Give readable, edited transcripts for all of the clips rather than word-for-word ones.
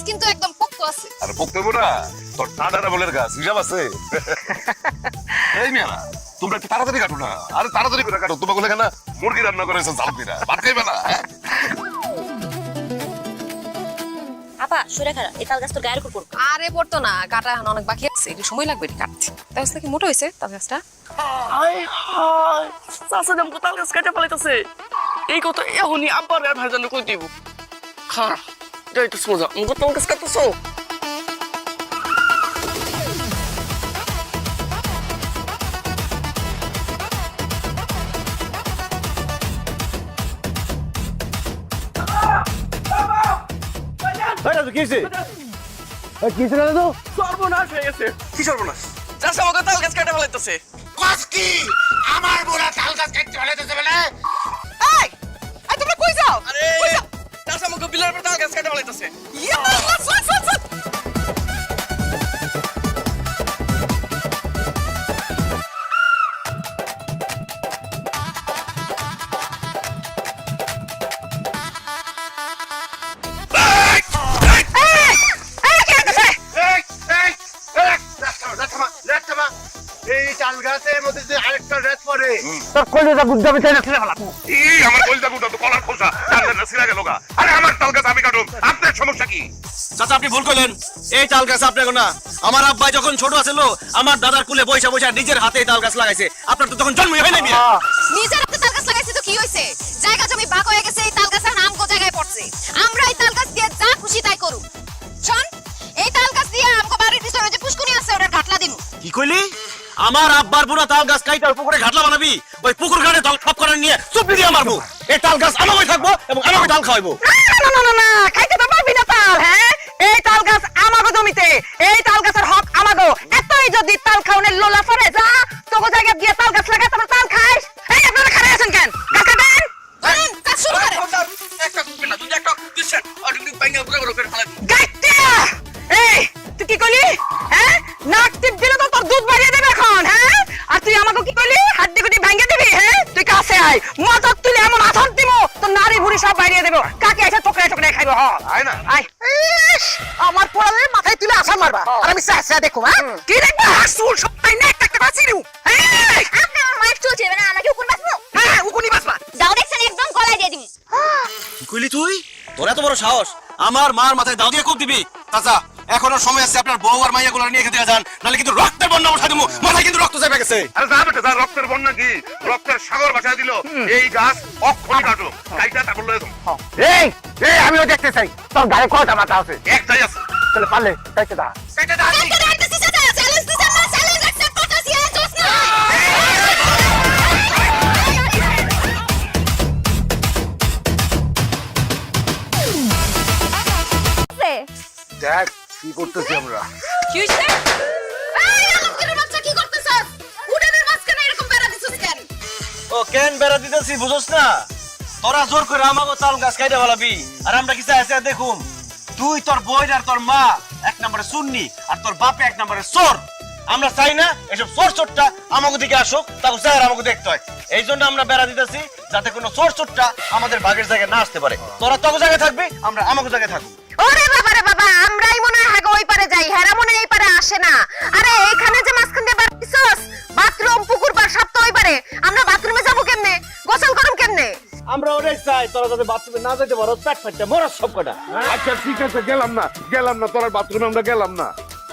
কিন্তু একদম পোক্ত আছে। আর পোক্ত না তোর টাডারা বলের গাছ হিসাব আছে। এই মিয়া তোমরা একটু তাড়াতাড়ি কাটো না, আরে তাড়াতাড়ি করে কাটো। তোমাকে বলে কেন মুরগি রান্না করেছে জাল দিরা, ভাত খাইবে না? আপা সরে খারাপ, এই তাল গাছ তো গায়ের উপর পড়বে। আরে পড়তো না, কাটা এখন অনেক বাকি আছে, একটু সময় লাগবে এটি কাটতে। তাই গাছটা কি মোটা হয়েছে তাল গাছটা? হায় হায়, চাচা আমাকে তাল গাছ কেটে ফেলাইতেছে। এই কথা এখনই আব্বার আর ভাইজান কই দিব। খারাপ যাইতেছ মজা, আমাকে তাল গাছ কাটতেছ। সর্বনাশ হয়ে গেছে। কি সর্বনাশ? চাচা আমাকে তাল গাছ কেটে ফেলাইতেছে। কি আমার বুড়া তাল গাছ কাটতে ফেলাইতেছে বলে? এই এই তোমরা কই যাও? আরে চাচা আমাকে বিলের উপর তাল গাছ কেটে ফেলাইতেছে। ইয়া আল্লাহ, ফুট ফুট ফুট। এই তাল গাছের মধ্যে যে আরেকটা রেত পড়ে এই আমার কলজা গুটা তো কলার খোসা টান্ডা ছিড়া গেল গা। আরে আমার তাল গাছ আমি কাটুম, আপনার সমস্যা কি? চাচা আপনি ভুল করলেন, এই তাল গাছ আপনার না। আমার আব্বা যখন ছোট আছিল আমার দাদার কুলে বৈশা বৈশা নিজের হাতে তাল গাছ লাগাইছে। আপনার তো তখন জন্মই হয় নাই মিয়া। নিজের হাতে তাল গাছ লাগাইছে তো কি হইছে? জায়গা জমি ভাগ হয়ে গেছে, এই তাল গাছের নাম কো জায়গায় পড়ছে। আমরা এই তাল গাছ দিয়ে যা খুশি তাই করু। শোন, এই তাল গাছ দিয়ে আমগো বাড়ির পিছনে যে পুষ্কুনি আছে ওটার ঘাটলা দিমু। কি কইলি? আমার আব্বার বুড়া তাল গাছ কাইটা ওই পুকুরে ঘাটলা বানাবি? ওই পুকুর ঘাটে তাল ঠপ করে নিয়ে চুপি দিয়ে মারবো। এই তাল গাছ আমাকে থাকবো এবং আমাকে তাল খাওয়াইবো। না খাইতে তো পারবি না তাল। হ্যাঁ, এই তাল গাছ আমাগো জমিতে, এই তাল গাছের হক আমাগো। এতই যদি তাল খাওনের লোলা পড়ে যা তোগো জায়গা দিয়ে তাল গাছ লাগা, তারপর তাল খাইস। এই আপনারা খারাপ আছেন কেন? গাছ কাটেন। ধরেন, কাজ শুরু করেন। একটা কুপি না, তুই একটা দিছেন আর তুমি পাইঙ্গা পুরো করে ফেলাই। গাইতে এই তুই কি কইলি? হ্যাঁ, নাক টিপ দিলে তো তোর দুধ বাড়িয়ে দেবে এখন। হ্যাঁ, আর তুই আমাকে কি কইলি? হাড্ডি গুটি ভাঙিয়ে দিবি? হ্যাঁ, তুই কাছে আয়, মদত তুলে এমন আছর দিমু তোর নারী ভুড়ি সব বাড়িয়ে দেব। কাকে এসে টোকরে টোকরে খাইবো। আয় না আয়। ইস, আমার পোড়ালে মাথায় তুলে আছর মারবা আর আমি চাচা দেখো। হ্যাঁ, কি দেখবা? হাসুল সব পাই না একটা একটা বাঁচিরু। এই আপনি আমার মাইক চলছে না, আমাকে উপর বাসবো। হ্যাঁ, উকুনি বাঁচবা। দাও দেখছেন একদম গলায় দিয়ে দিমু। কি কইলি তুই? তোর এত বড় সাহস আমার মার মাথায় দাও দিয়ে কোপ দিবি? চাচা এখনো সময় আছে, আপনার বউ আর মাইয়া গুলো নিয়ে খেতে যান, নাহলে কিন্তু রক্তের বন্যা বসাই দেবো। মাথায় কিন্তু রক্ত চেপে গেছে। আরে যা বেটা যা, রক্তের বন্যা কি রক্তের সাগর ভাষায় দিল। এই গাছ অক্ষণি কাটো, কাইটা তারপর লয়ে যাও। এই এই আমিও দেখতে চাই তোর গায়ে কয়টা মাথা আছে। একটাই আছে। তাহলে পারলে কাইতে দা। এটা দা। কালকে রাইতেছি চাচা, চ্যালেঞ্জ দিছেন না, চ্যালেঞ্জ অ্যাকসেপ্ট করতেছি। এই জোস না। দেখ কি করতেছি আমরা। কি হইছে? এই আলমগীরের বাচ্চা কি করতেছস? উঠানের মাঝখানে এরকম বেড়া দিছস কেন? ও কেন বেড়া দিতেছি বুঝছ না? তোরা জোর করে আমাকে তাল গাছ কাইটা ফেলাবি আর আমরা কি চাই আছে দেখুম? তুই তোর বই আর তোর মা এক নম্বরে সুন্নি আর তোর বাপে এক নম্বরে চোর। আমরা চাই না এসব চোর চোরটা আমাকে দিকে আসুক, তাকে চাই আমাকে দেখতে হয়। এই জন্য আমরা বেড়া দিতেছি যাতে কোনো চোর চোরটা আমাদের ভাগের জায়গায় না আসতে পারে। তোরা তোকে জায়গায় থাকবি, আমরা আমাকে জায়গায় থাকবো। ওরে বাবা রে বাবা, আমরাই মনে হয় হাগো ওই পারে যাই, হেরা মনে হয় এই পারে আসে না। আরে এইখানে যে মাঝখান দিয়ে বাড়িছস, বাথরুম পুকুর পার সব তো ওই পারে। আমরা বাথরুমে যাবো কেমনে? গোসল করুম কেমনে? আমরা ওটাই চাই তোরা যাতে বাথরুমে না যেতে পারো, পেট ফাটতে মরার সব কটা। আচ্ছা ঠিক আছে, গেলাম না তোর বাথরুমে আমরা গেলাম না।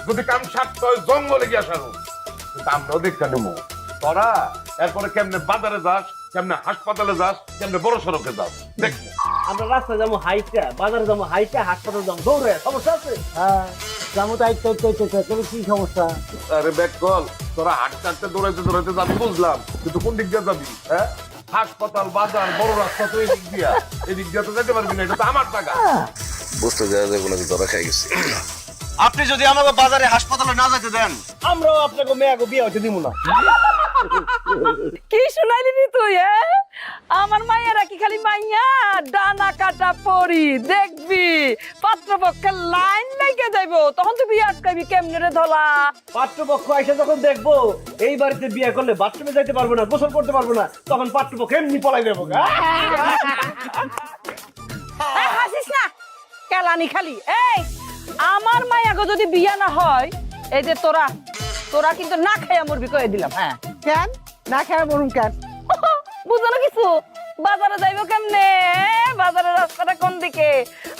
যদি কাম সারতে হয় জঙ্গলে গিয়া সারু, কিন্তু আমরাও দেখতে নেবো তোরা এরপরে কেমনে বাজারে যাস, কেমনে হাসপাতালে যাস, কেমনে বড় সড়কে যাস দেখবো। আমরা রাস্তায় যাবো হাইটা, বাজারে যাবো হাইটা, হাসপাতালে যাবো দৌড়ে। সমস্যা আছে? হ্যাঁ যাবো তাই তো কি সমস্যা? আরে ব্যাক কল, তোরা হাঁটতে হাঁটতে দৌড়াইতে যাবি বুঝলাম, কিন্তু কোন দিক দিয়ে যাবি? হ্যাঁ, হাসপাতাল বাজার বড় রাস্তা তো এদিক দিয়ে তো যেতে পারবি না, এটা তো আমার টাকা। বুঝতে যায় যে বলে ধরা খাই গেছে। আপনি যদি আমাকে বাজারে হাসপাতালে না যেতে দেন, আমরাও আপনাকে মেয়াকে বিয়ে হতে দিব না। কি শুনাইলি নি তুই? আমার মাইয়ারা কি খালি মাইয়া ডানা কাটা পরি দেখবি পাত্রপক্ষের লাইন লেগে যাইবো, তখন তুই বিয়ে আটকাবি কেমনে রে ধলা? পাত্রপক্ষ এসে যখন দেখবো এই বাড়িতে বিয়ে করলে বাথরুমে যাইতে পারবো না, গোসল করতে পারবো না, তখন পাত্রপক্ষ এমনি পলাই দেবো। হাসিস না কেলানি খালি। এই আমার মায়াগো যদি বিয়া না হয় এই যে তোরা তোরা কিন্তু না খাইয়া মরবি কয়ে দিলাম। হ্যাঁ কেন না খেয়ে মরুম কেন? বুঝলো না কিছু? বাজারে যাইবো কেমনে? বাজারের রাস্তাটা কোন দিকে?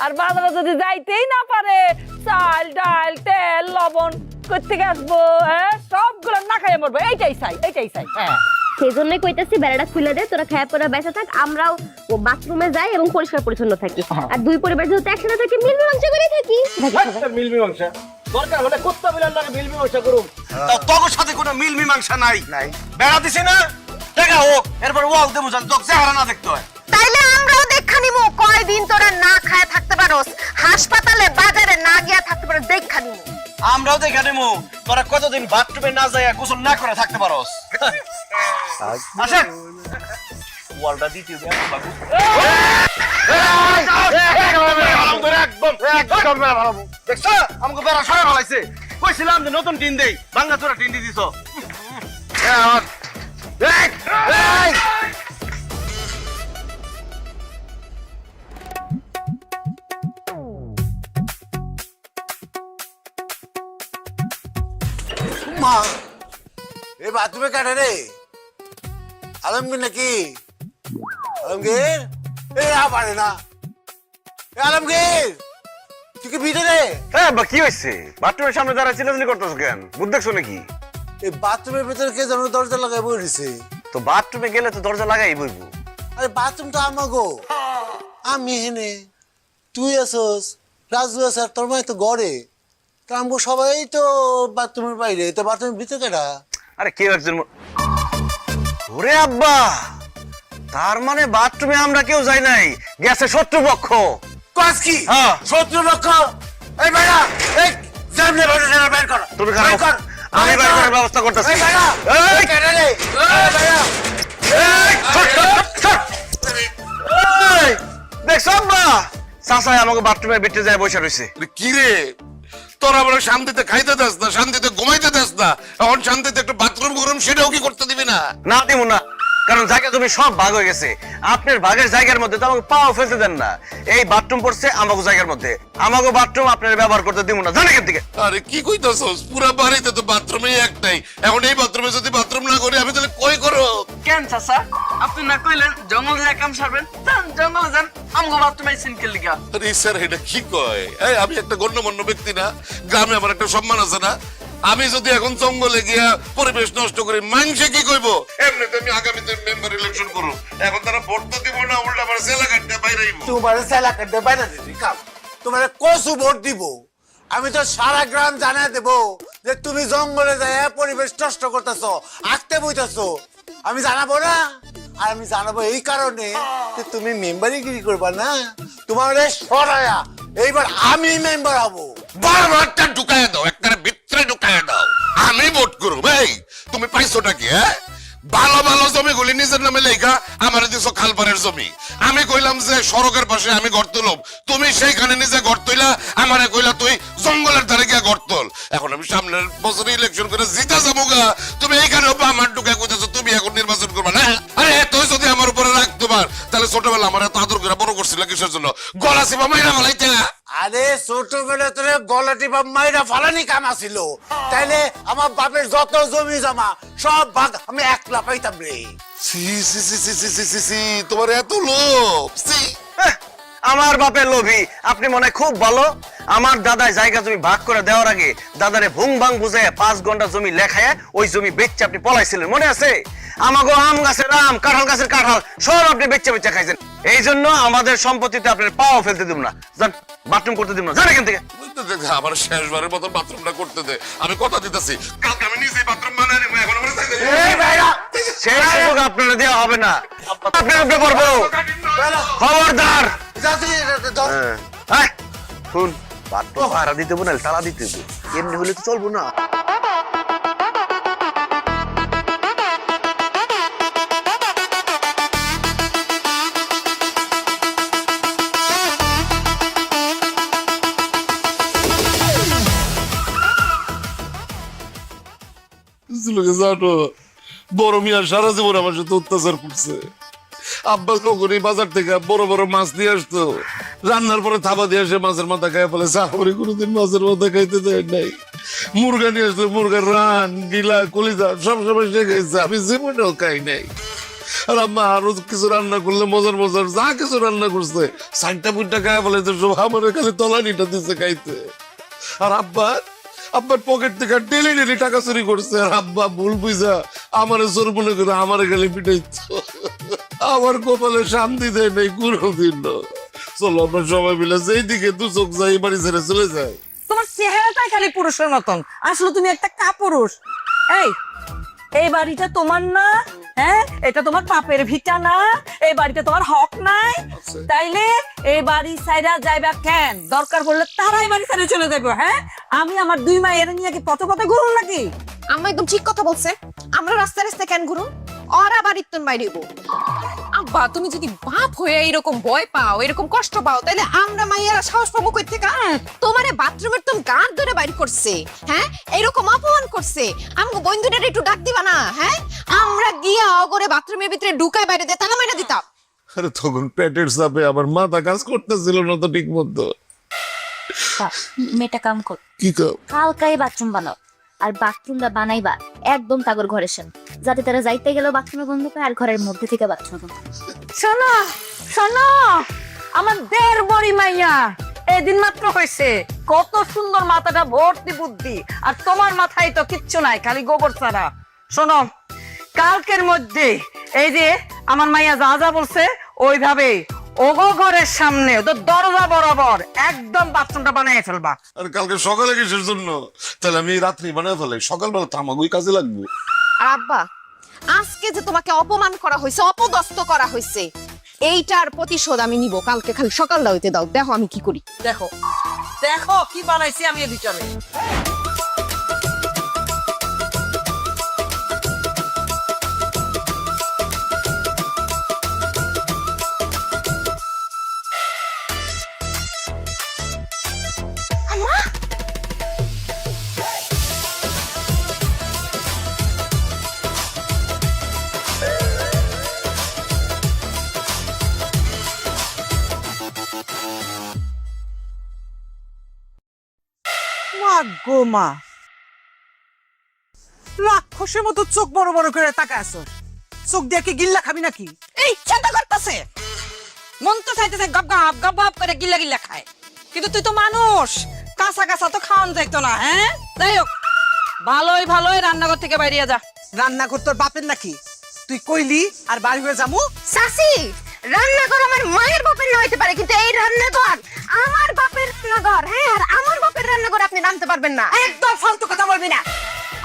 আর বাজারে যদি যাইতেই না পারে চাল ডাল তেল লবণ কোত্থেকে আসবো? হ্যাঁ সবগুলো না খাইয়া মরবো, এইটাই চাই এইটাই চাই। হ্যাঁ সেই জন্যই কইতাছি বেড়াটা খুলে দে, তোরা খায়া পরে বেঁচে থাক, আমরাও ও বাথরুমে যাই এবং পরিষ্কার পরিচ্ছন্ন থাকি। আর দুই পরিবার যেহেতু একসাথে থাকি মিল মীমাংসা করে থাকি। মিল মীমাংসা দরকার হলে কুত্তা বিলার লাগে মিল মীমাংসা করুম। তাও তোর সাথে কোনো মিল মীমাংসা নাই। বেড়া দিছি না টাকা হোক, এরপর ওয়াল দেবো জান তোকে চেহারা না দেখতে হয়। তাইলে আমরাও দেখা নিমু কয়দিন তোরা না খায় থাকতে পারোস, হাসপাতালে বাজারে না গিয়া থাকতে পারোস দেখা নিমু। আমরাও দেখে নেবো তোরা কতদিন বাথরুমে না যাইয়া গোসল না করে থাকতে পারোস। আসেন ওয়ালটা দিতে দে বাবু। দেখছো আমাকে বেড়া সরাই ফেলাইছে। কইছিলাম যে নতুন টিন দেই, ভাঙা চোরা টিন দিয়ে দিছো। মা এই বাথরুমে কাটে রে আলমগীর নাকি? আলমগীর এই পারে না। আলমগীর তুই কি ভিতরে? হ্যাঁ বা কি হয়েছে? বাথরুমের সামনে দাঁড়ায় চিল্লাচিল্লি করতেছো কেন? বুঝ দেখছো নাকি? এই বাথরুমের ভিতরে কে যেন দরজা লাগাই বসেছে। তো বাথরুমে গেলে তো দরজা লাগাই বইবো। আরে বাথরুম তো আমাগো, আমি হেনে, তুই আসস, রাজু আস, আর তোর মাই তো গড়ে, তা আমগো সবাই তো বাথরুমের বাইরে, তো বাথরুমের ভিতরে কেটা? আরে কেউ একজন ওরে আব্বা, তার মানে বাথরুমে আমরা কেউ যাই নাই, গেছে শত্রুপক্ষ। কাজ কি? হ্যাঁ। শত্রুপক্ষ? এই বেড়া, এই সামনে বের কর। তুমি বের কর। আমি বের করার ব্যবস্থা করতেছি। এই বেড়া, এই কেটে রে, এই বেড়া। দেখছো আব্বা, চাচাই আমাকে বাথরুমের ভিতরে যায় বসে রয়েছে। কি রে তোরা বলে শান্তিতে খাইতে দেস না, শান্তিতে ঘুমাইতে দেস না, এখন শান্তিতে একটু বাথরুম গরম সেটাও কি করতে দিবি না? না দিব না, কারণ জায়গা তুমি সব ভাগ হয়ে গেছে। আপনার ভাগের জায়গার মধ্যে তো আমাকে পাও ফেলতে দেন না। এই বাথরুম পড়ছে আমাকে জায়গার মধ্যে, আমাকে বাথরুম আপনার ব্যবহার করতে দিব না, জানেন কেন থেকে? আরে কি কইতাছস? পুরা বাড়িতে তো বাথরুমই একটাই, এখন এই বাথরুমে যদি বাথরুম না করি আমি তাহলে কই করো? কেন চাচা আপনি না কইলেন জঙ্গল যায় কাম সারবেন? যান জঙ্গলে যান, আমগো বাথরুমে সিনকেল লিগা। আরে স্যার এটা কি কয়? এই আমি একটা গণ্যমান্য ব্যক্তি না? গ্রামে আমার একটা সম্মান আছে না? আমি যদি এখন জঙ্গলে গিয়া পরিবেশ নষ্ট করি মানুষে কি কইব? এমনিতে আমি আগামীতে মেম্বার ইলেকশন করব, এখন তারা ভোট তো দিব না, উল্টা আমার জেলা কাটতে বাইরে আইব। তোমার সেলা কাটতে বাইরে দিবি কাম, তোমার কসু ভোট দিব। আমি তো সারা গ্রাম জানা দেব যে তুমি জঙ্গলে যায় পরিবেশ নষ্ট করতেছো, আঁকতে বইতেছো। আমি জানাবো না? আর আমি জানাবো এই কারণে যে তুমি মেম্বারিগিরি করবা না, তোমার সরায়া এইবার আমি মেম্বার হবো। বারবারটা ঢুকায় দাও, একটা ভিতরে ঢুকায় দাও, আমি ভোট করব। ভাই তুমি পাইছোটা কি? হ্যাঁ, ভালো ভালো জমিগুলি নিজের নামে লেখা আমার দিছো খালপাড়ের জমি। আমি কইলাম যে সড়কের পাশে আমি ঘর তুলব, তুমি সেইখানে নিজে ঘর তুইলা আমারে কইলা তুই জঙ্গলের ধারে গিয়া ঘর তোল। এখন আমি সামনের বছর ইলেকশন করে জিতা যাবোগা, তুমি এইখানে আমার ঢুকে কইতেছো তুমি এখন নির্বাচন করবা না? আরে তুই যদি আমার উপরে রাখ তোমার, তাহলে ছোটবেলা আমার এত আদর করে বড় করছিল কিসের জন্য? গলা চিপা মাইরা ফেলাইতে। আরে ছোটবেলা তোরে গলা টিপা মাইরা ফালানি কাম আছিল, তাইলে আমার বাপের যত জমি জমা সব ভাগ আমি একলা পাইতাম রে। সি সি সি সি সি সি সি সি, তোমার এত লোভ? সি আমার বাপের লোভী, আপনি মনে হয় খুব ভালো। আমার দাদায় জায়গা জমি ভাগ করে দেওয়ার আগে দাদারে ভুং ভাং বুঝায় 5 ঘন্টা জমি লেখায় ওই জমি বেচে আপনি পলাইছিলেন, মনে আছে? আমাগো আম গাছের আম, কাঁঠাল গাছের কাঁঠাল সব আপনি বেচে বেচে খাইছেন। এই জন্য আমাদের সম্পত্তিতে আপনার পাও ফেলতে দিব না, জান বাথরুম করতে দিব না, জান এখান থেকে। আমার শেষবারের মতো বাথরুমটা করতে দে, আমি কথা দিতেছি কালকে আমি নিজে বাথরুম বানাই নেবো। এখন আমার সেই সুযোগ আপনারা দেওয়া হবে না, আপনার উপরে পড়বো, খবরদার। শুন, বাথরুম ভাড়া দিতে হবো না, তালা দিতে হবো, এমনি হলে তো চলবো না। বড় মিয়া সারা জীবন আমার সাথে অত্যাচার করছে, আব্বা লোকরি বাজার থেকে বড় বড় মাছ দিয়ে আসতো, রান্নার পরে থাবা দিয়ে আসে মাছের মাথা খাই বলে চাকরি কোনোদিন মাছের মাথা খাইতে দেয় নাই। মুরগা নিয়ে আসতো, মুরগার রান গিলা কলিজা সব সময় সে খাইছে, আমি জীবনেও খাই নাই। আর আম্মা আরো কিছু রান্না করলে মজার মজার যা কিছু রান্না করছে সাইনটা পুইটা খায় বলে তো সব আমার খালি তলানিটা দিচ্ছে খাইতে। আর আব্বার পকেট থেকে ডেলি ডেলি টাকা চুরি করছে। আর আব্বা ভুল বুঝা আমারে চোর মনে করে আমারে খালি পিটাইতো। আমার কপালে শান্তি দেয় নাই কোনোদিন। চলো আমরা সবাই মিলে যেই দিকে দু চোখ যাই বাড়ি ছেড়ে চলে যায়। তোমার চেহারাটাই খালি পুরুষের মতন, আসলে তুমি একটা কাপুরুষ। এই বাড়িটা তোমার না, হ্যাঁ? এটা তোমার বাপের ভিটা না, এই বাড়িতে তোমার হক নাই। তাইলে এই বাড়ি সাইরা যাইবা কেন? দরকার পড়লে তারাই বাড়ি সাইরা চলে যাবো। হ্যাঁ, আমি আমার দুই মায়ের নিয়ে কি পথে পথে ঘুরুন নাকি? আম্মা একদম ঠিক কথা বলছে। আমরা রাস্তায় রাস্তায় কেন ঘুরুম? ওরা বাড়ির তোন বাইরে হইব। আব্বা তুমি যদি বাপ হয়ে এরকম ভয় পাও, এরকম কষ্ট পাও, তাহলে আমরা মাইয়ারা সাহস পাবো কই থেকে? তোমারে বাথরুমের তোন গার ধরে বাইরে করছে, হ্যাঁ? এরকম অপমান করছে, আমগো বন্ধুটারে একটু ডাক দিবা না? হ্যাঁ, আমরা গিয়া অগরে বাথরুমের ভিতরে ঢুকায় বাইরে দিয়ে তালা মাইরা দিতাম। আরে তখন পেটের চাপে আমার মাথা কাজ করতেছিল না তো ঠিক মতো। মেয়েটা কাম কর, কি কাম? কালকাই বাথরুম বানাও, আর বাথরুমটা বানাইবা একদম তাগর ঘরের সামনে, যাতে তারা যাইতে গেলেও বাথরুমে গন্ধ পায় আর ঘরের মধ্যে থেকে বাথরুমে গন্ধ পায়। শোনো শোনো, আমার দেড় বড়ি মাইয়া এদিন মাত্র হয়েছে, কত সুন্দর, মাথাটা ভর্তি বুদ্ধি, আর তোমার মাথায় তো কিচ্ছু নাই, খালি গোবর ছাড়া। শোনো, কালকের মধ্যে এই যে আমার মাইয়া যা যা বলছে ওইভাবে ওগো ঘরের সামনে ওদের দরজা বরাবর একদম বাথরুমটা বানিয়ে ফেলবা। আর কালকে সকালে কিসের জন্য? তাহলে আমি রাত্রি বানায় ফেলাই, সকালবেলা তো আমাকে ওই কাজে লাগবে। আর আব্বা, আজকে যে তোমাকে অপমান করা হয়েছে, অপদস্থ করা হয়েছে, এইটার প্রতিশোধ আমি নিব। কালকে খালি সকালটা হইতে দাও, দেখো আমি কি করি। দেখো দেখো কি বানাইছি আমি এর ভিতরে। গো মা, রাক্ষসের মতো চোখ বড় বড় করে তাকায় আছো, চোখ দিয়ে কি গিল্লা খাবি নাকি? এই চিন্তা করতেছে, মন তো চাইতেছে গপ গপ গপ গপ করে গিল্লা গিল্লা খায়, কিন্তু তুই তো মানুষ, কাঁচা কাঁচা তো খাওয়ান যাইতো না। হ্যাঁ, যাই হোক, ভালোই ভালোই রান্নাঘর থেকে বাইরিয়া যা। রান্নাঘর তোর বাপের নাকি? তুই কইলি আর বাড়ি হয়ে যাবো? সাসি, রান্নাঘর আমার মায়ের বাপের না হইতে পারে, কিন্তু এই রান্নাঘর আমার বাপের রান্নাঘর। হ্যাঁ, আর আমার বাপের রান্নাঘর আপনি নামতে পারবেন না। একদম ফালতু কথা বলবি না।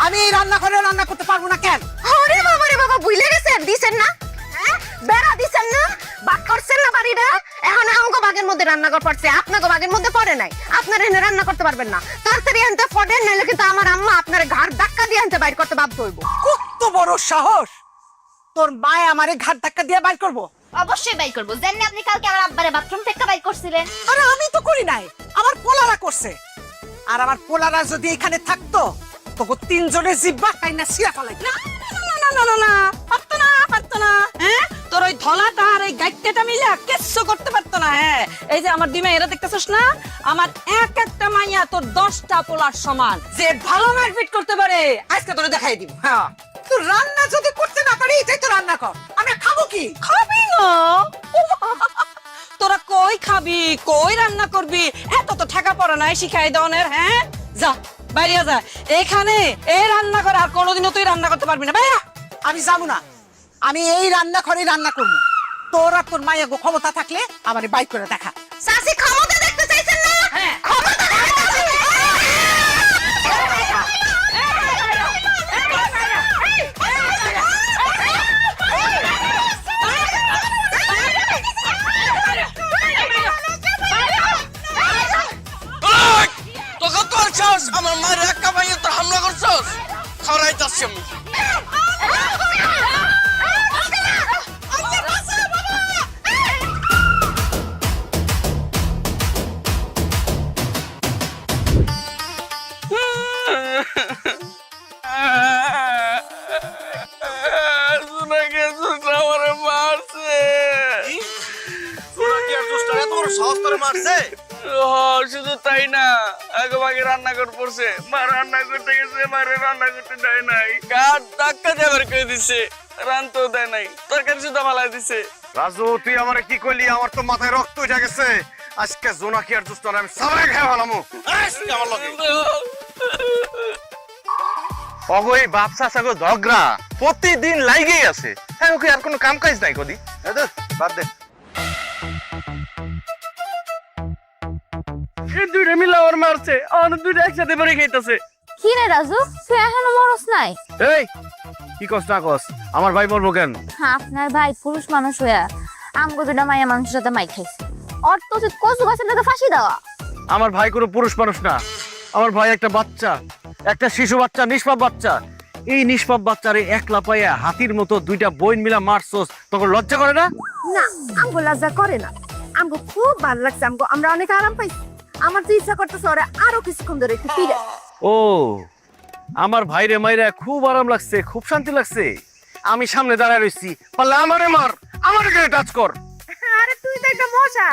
আমি এই রান্নাঘরে রান্না করতে পারবো না। কেন? আরে বাবা রে বাবা, ভুলে গেছেন? দিছেন না? হ্যাঁ, বেড়া দিছেন না? বাগ করছেন না বাড়িটা? এখন আমগো বাগের মধ্যে রান্নাঘর পড়ছে, আপনাগো বাগের মধ্যে পড়ে নাই। আপনারা এনে রান্না করতে পারবেন না। তাড়াতাড়ি আনতে ফডেন, নাইলে কিন্তু আমার আম্মা আপনার ঘাড় ধাক্কা দিয়ে আনতে বাইর করতে বাধ্য হইব। কত বড় সাহস! তোর মায়ে আমারে ঘাট ধাক্কা দিয়ে বাইর করবো? অবশ্যই বাই করবো। জানেন আপনি কালকে আমার আব্বারে বাথরুম থেকে বাই করছিলেন? আরে আমি তো করি নাই, আমার পোলারা করছে। আর আমার পোলারা যদি এখানে থাকতো, তোকে তিনজনের জিব্বা কাইনা ছিঁড়া ফেলাই। না না না না না, পারতো না, পারতো না। হ্যাঁ, তোর ওই ধলাটা আর এই গাইটটা মিলা কিচ্ছু করতে পারতো না। হ্যাঁ, এই যে আমার দুই মাইয়া দেখতেছস না, আমার এক একটা মাইয়া তোর 10টা পোলার সমান। যে ভালো মারপিট করতে পারে আজকে তোরে দেখাই দিব। হ্যাঁ, তুই রান্না যদি করতে না পারি, এটাই তো রান্না কর। আমরা খাবো কি? খাবি না? তোরা কই খাবি, কই রান্না করবি? এত তো ঠেকা পড়া নাই শিখাই দনের। হ্যাঁ, যা বাইরে যা, এখানে এই রান্না করে আর কোনোদিনও তুই রান্না করতে পারবি না। বাইরে। আমি যাবো না, আমি এই রান্নাঘরে রান্না করবো। তোর আর তোর মায়ের ক্ষমতা থাকলে আমার বাইক করে দেখা। সাসি, ক্ষমতা দেখতে চাইছেন না? হ্যাঁ, ক্ষমতা দেখতে চাইছেন? তোকে তোর চাষ আমার মায়ের একা ভাইয়ে তো হামলা করছস, খাওয়াইতাছি আমি। শোনা গেছে আমারে মারছে। লাগছে? শুধু তাই না, আগে রান্নাঘর পড়ছে, মা রান্না করতে গেছে, মারে রান্না করতে দেয় নাই, গাছ ধাক্কা দিয়ে বের করে দিছে, রানতেও দেয় নাই, তরকারি শুধু ফালাই দিছে। রাজু তুই আমারে কি কইলি? আমার তো মাথায় রক্ত উঠে গেছে। আজকে জোনাকি আর দুস্তার আমি সবাই খেয়ে ফেলামু। আজকে আমার লগে অগই বাপ চাচাগো ঝগড়া প্রতিদিন লাগেই আছে। হ্যাঁ ওকে আর কোনো কাম কাজ নাই কদি। বাদ দে। এই দুইটা মিলা ওর মারছে, আর দুইটা একসাথে পরে খাইতেছে। কি রে রাজু, তুই এখনো মরস নাই? এই কি কস না কস, আমার ভাই মরবো কেন? আপনার ভাই পুরুষ মানুষ হইয়া আমগো দুটা মাইয়া মানুষের সাথে মাই খাইছে। অর তো উচিত কচু গাছের সাথে ফাঁসি দেওয়া। আমার ভাই কোনো পুরুষ মানুষ না, আমার ভাই একটা বাচ্চা, একটা শিশু বাচ্চা, নিষ্পাপ বাচ্চা। এই নিষ্পাপ বাচ্চারে একলা পাইয়া হাতির মতো দুইটা বইন মিলা মারছস, তখন লজ্জা করে না? না, আমগো লজ্জা করে না। আমগো খুব ভালো লাগছে, আমরা অনেক আরাম পাইছি। আমার তো ইচ্ছা করতেছে ওরা আরো কিছুক্ষণ ধরে একটু পিড়া। ও আমার ভাইরে মাইরা খুব আরাম লাগছে, খুব শান্তি লাগছে। আমি সামনে দাঁড়ায় রইছি, পারলে আমারে মার, আমারে গায়ে টাচ কর। আরে তুই তো একটা মজা,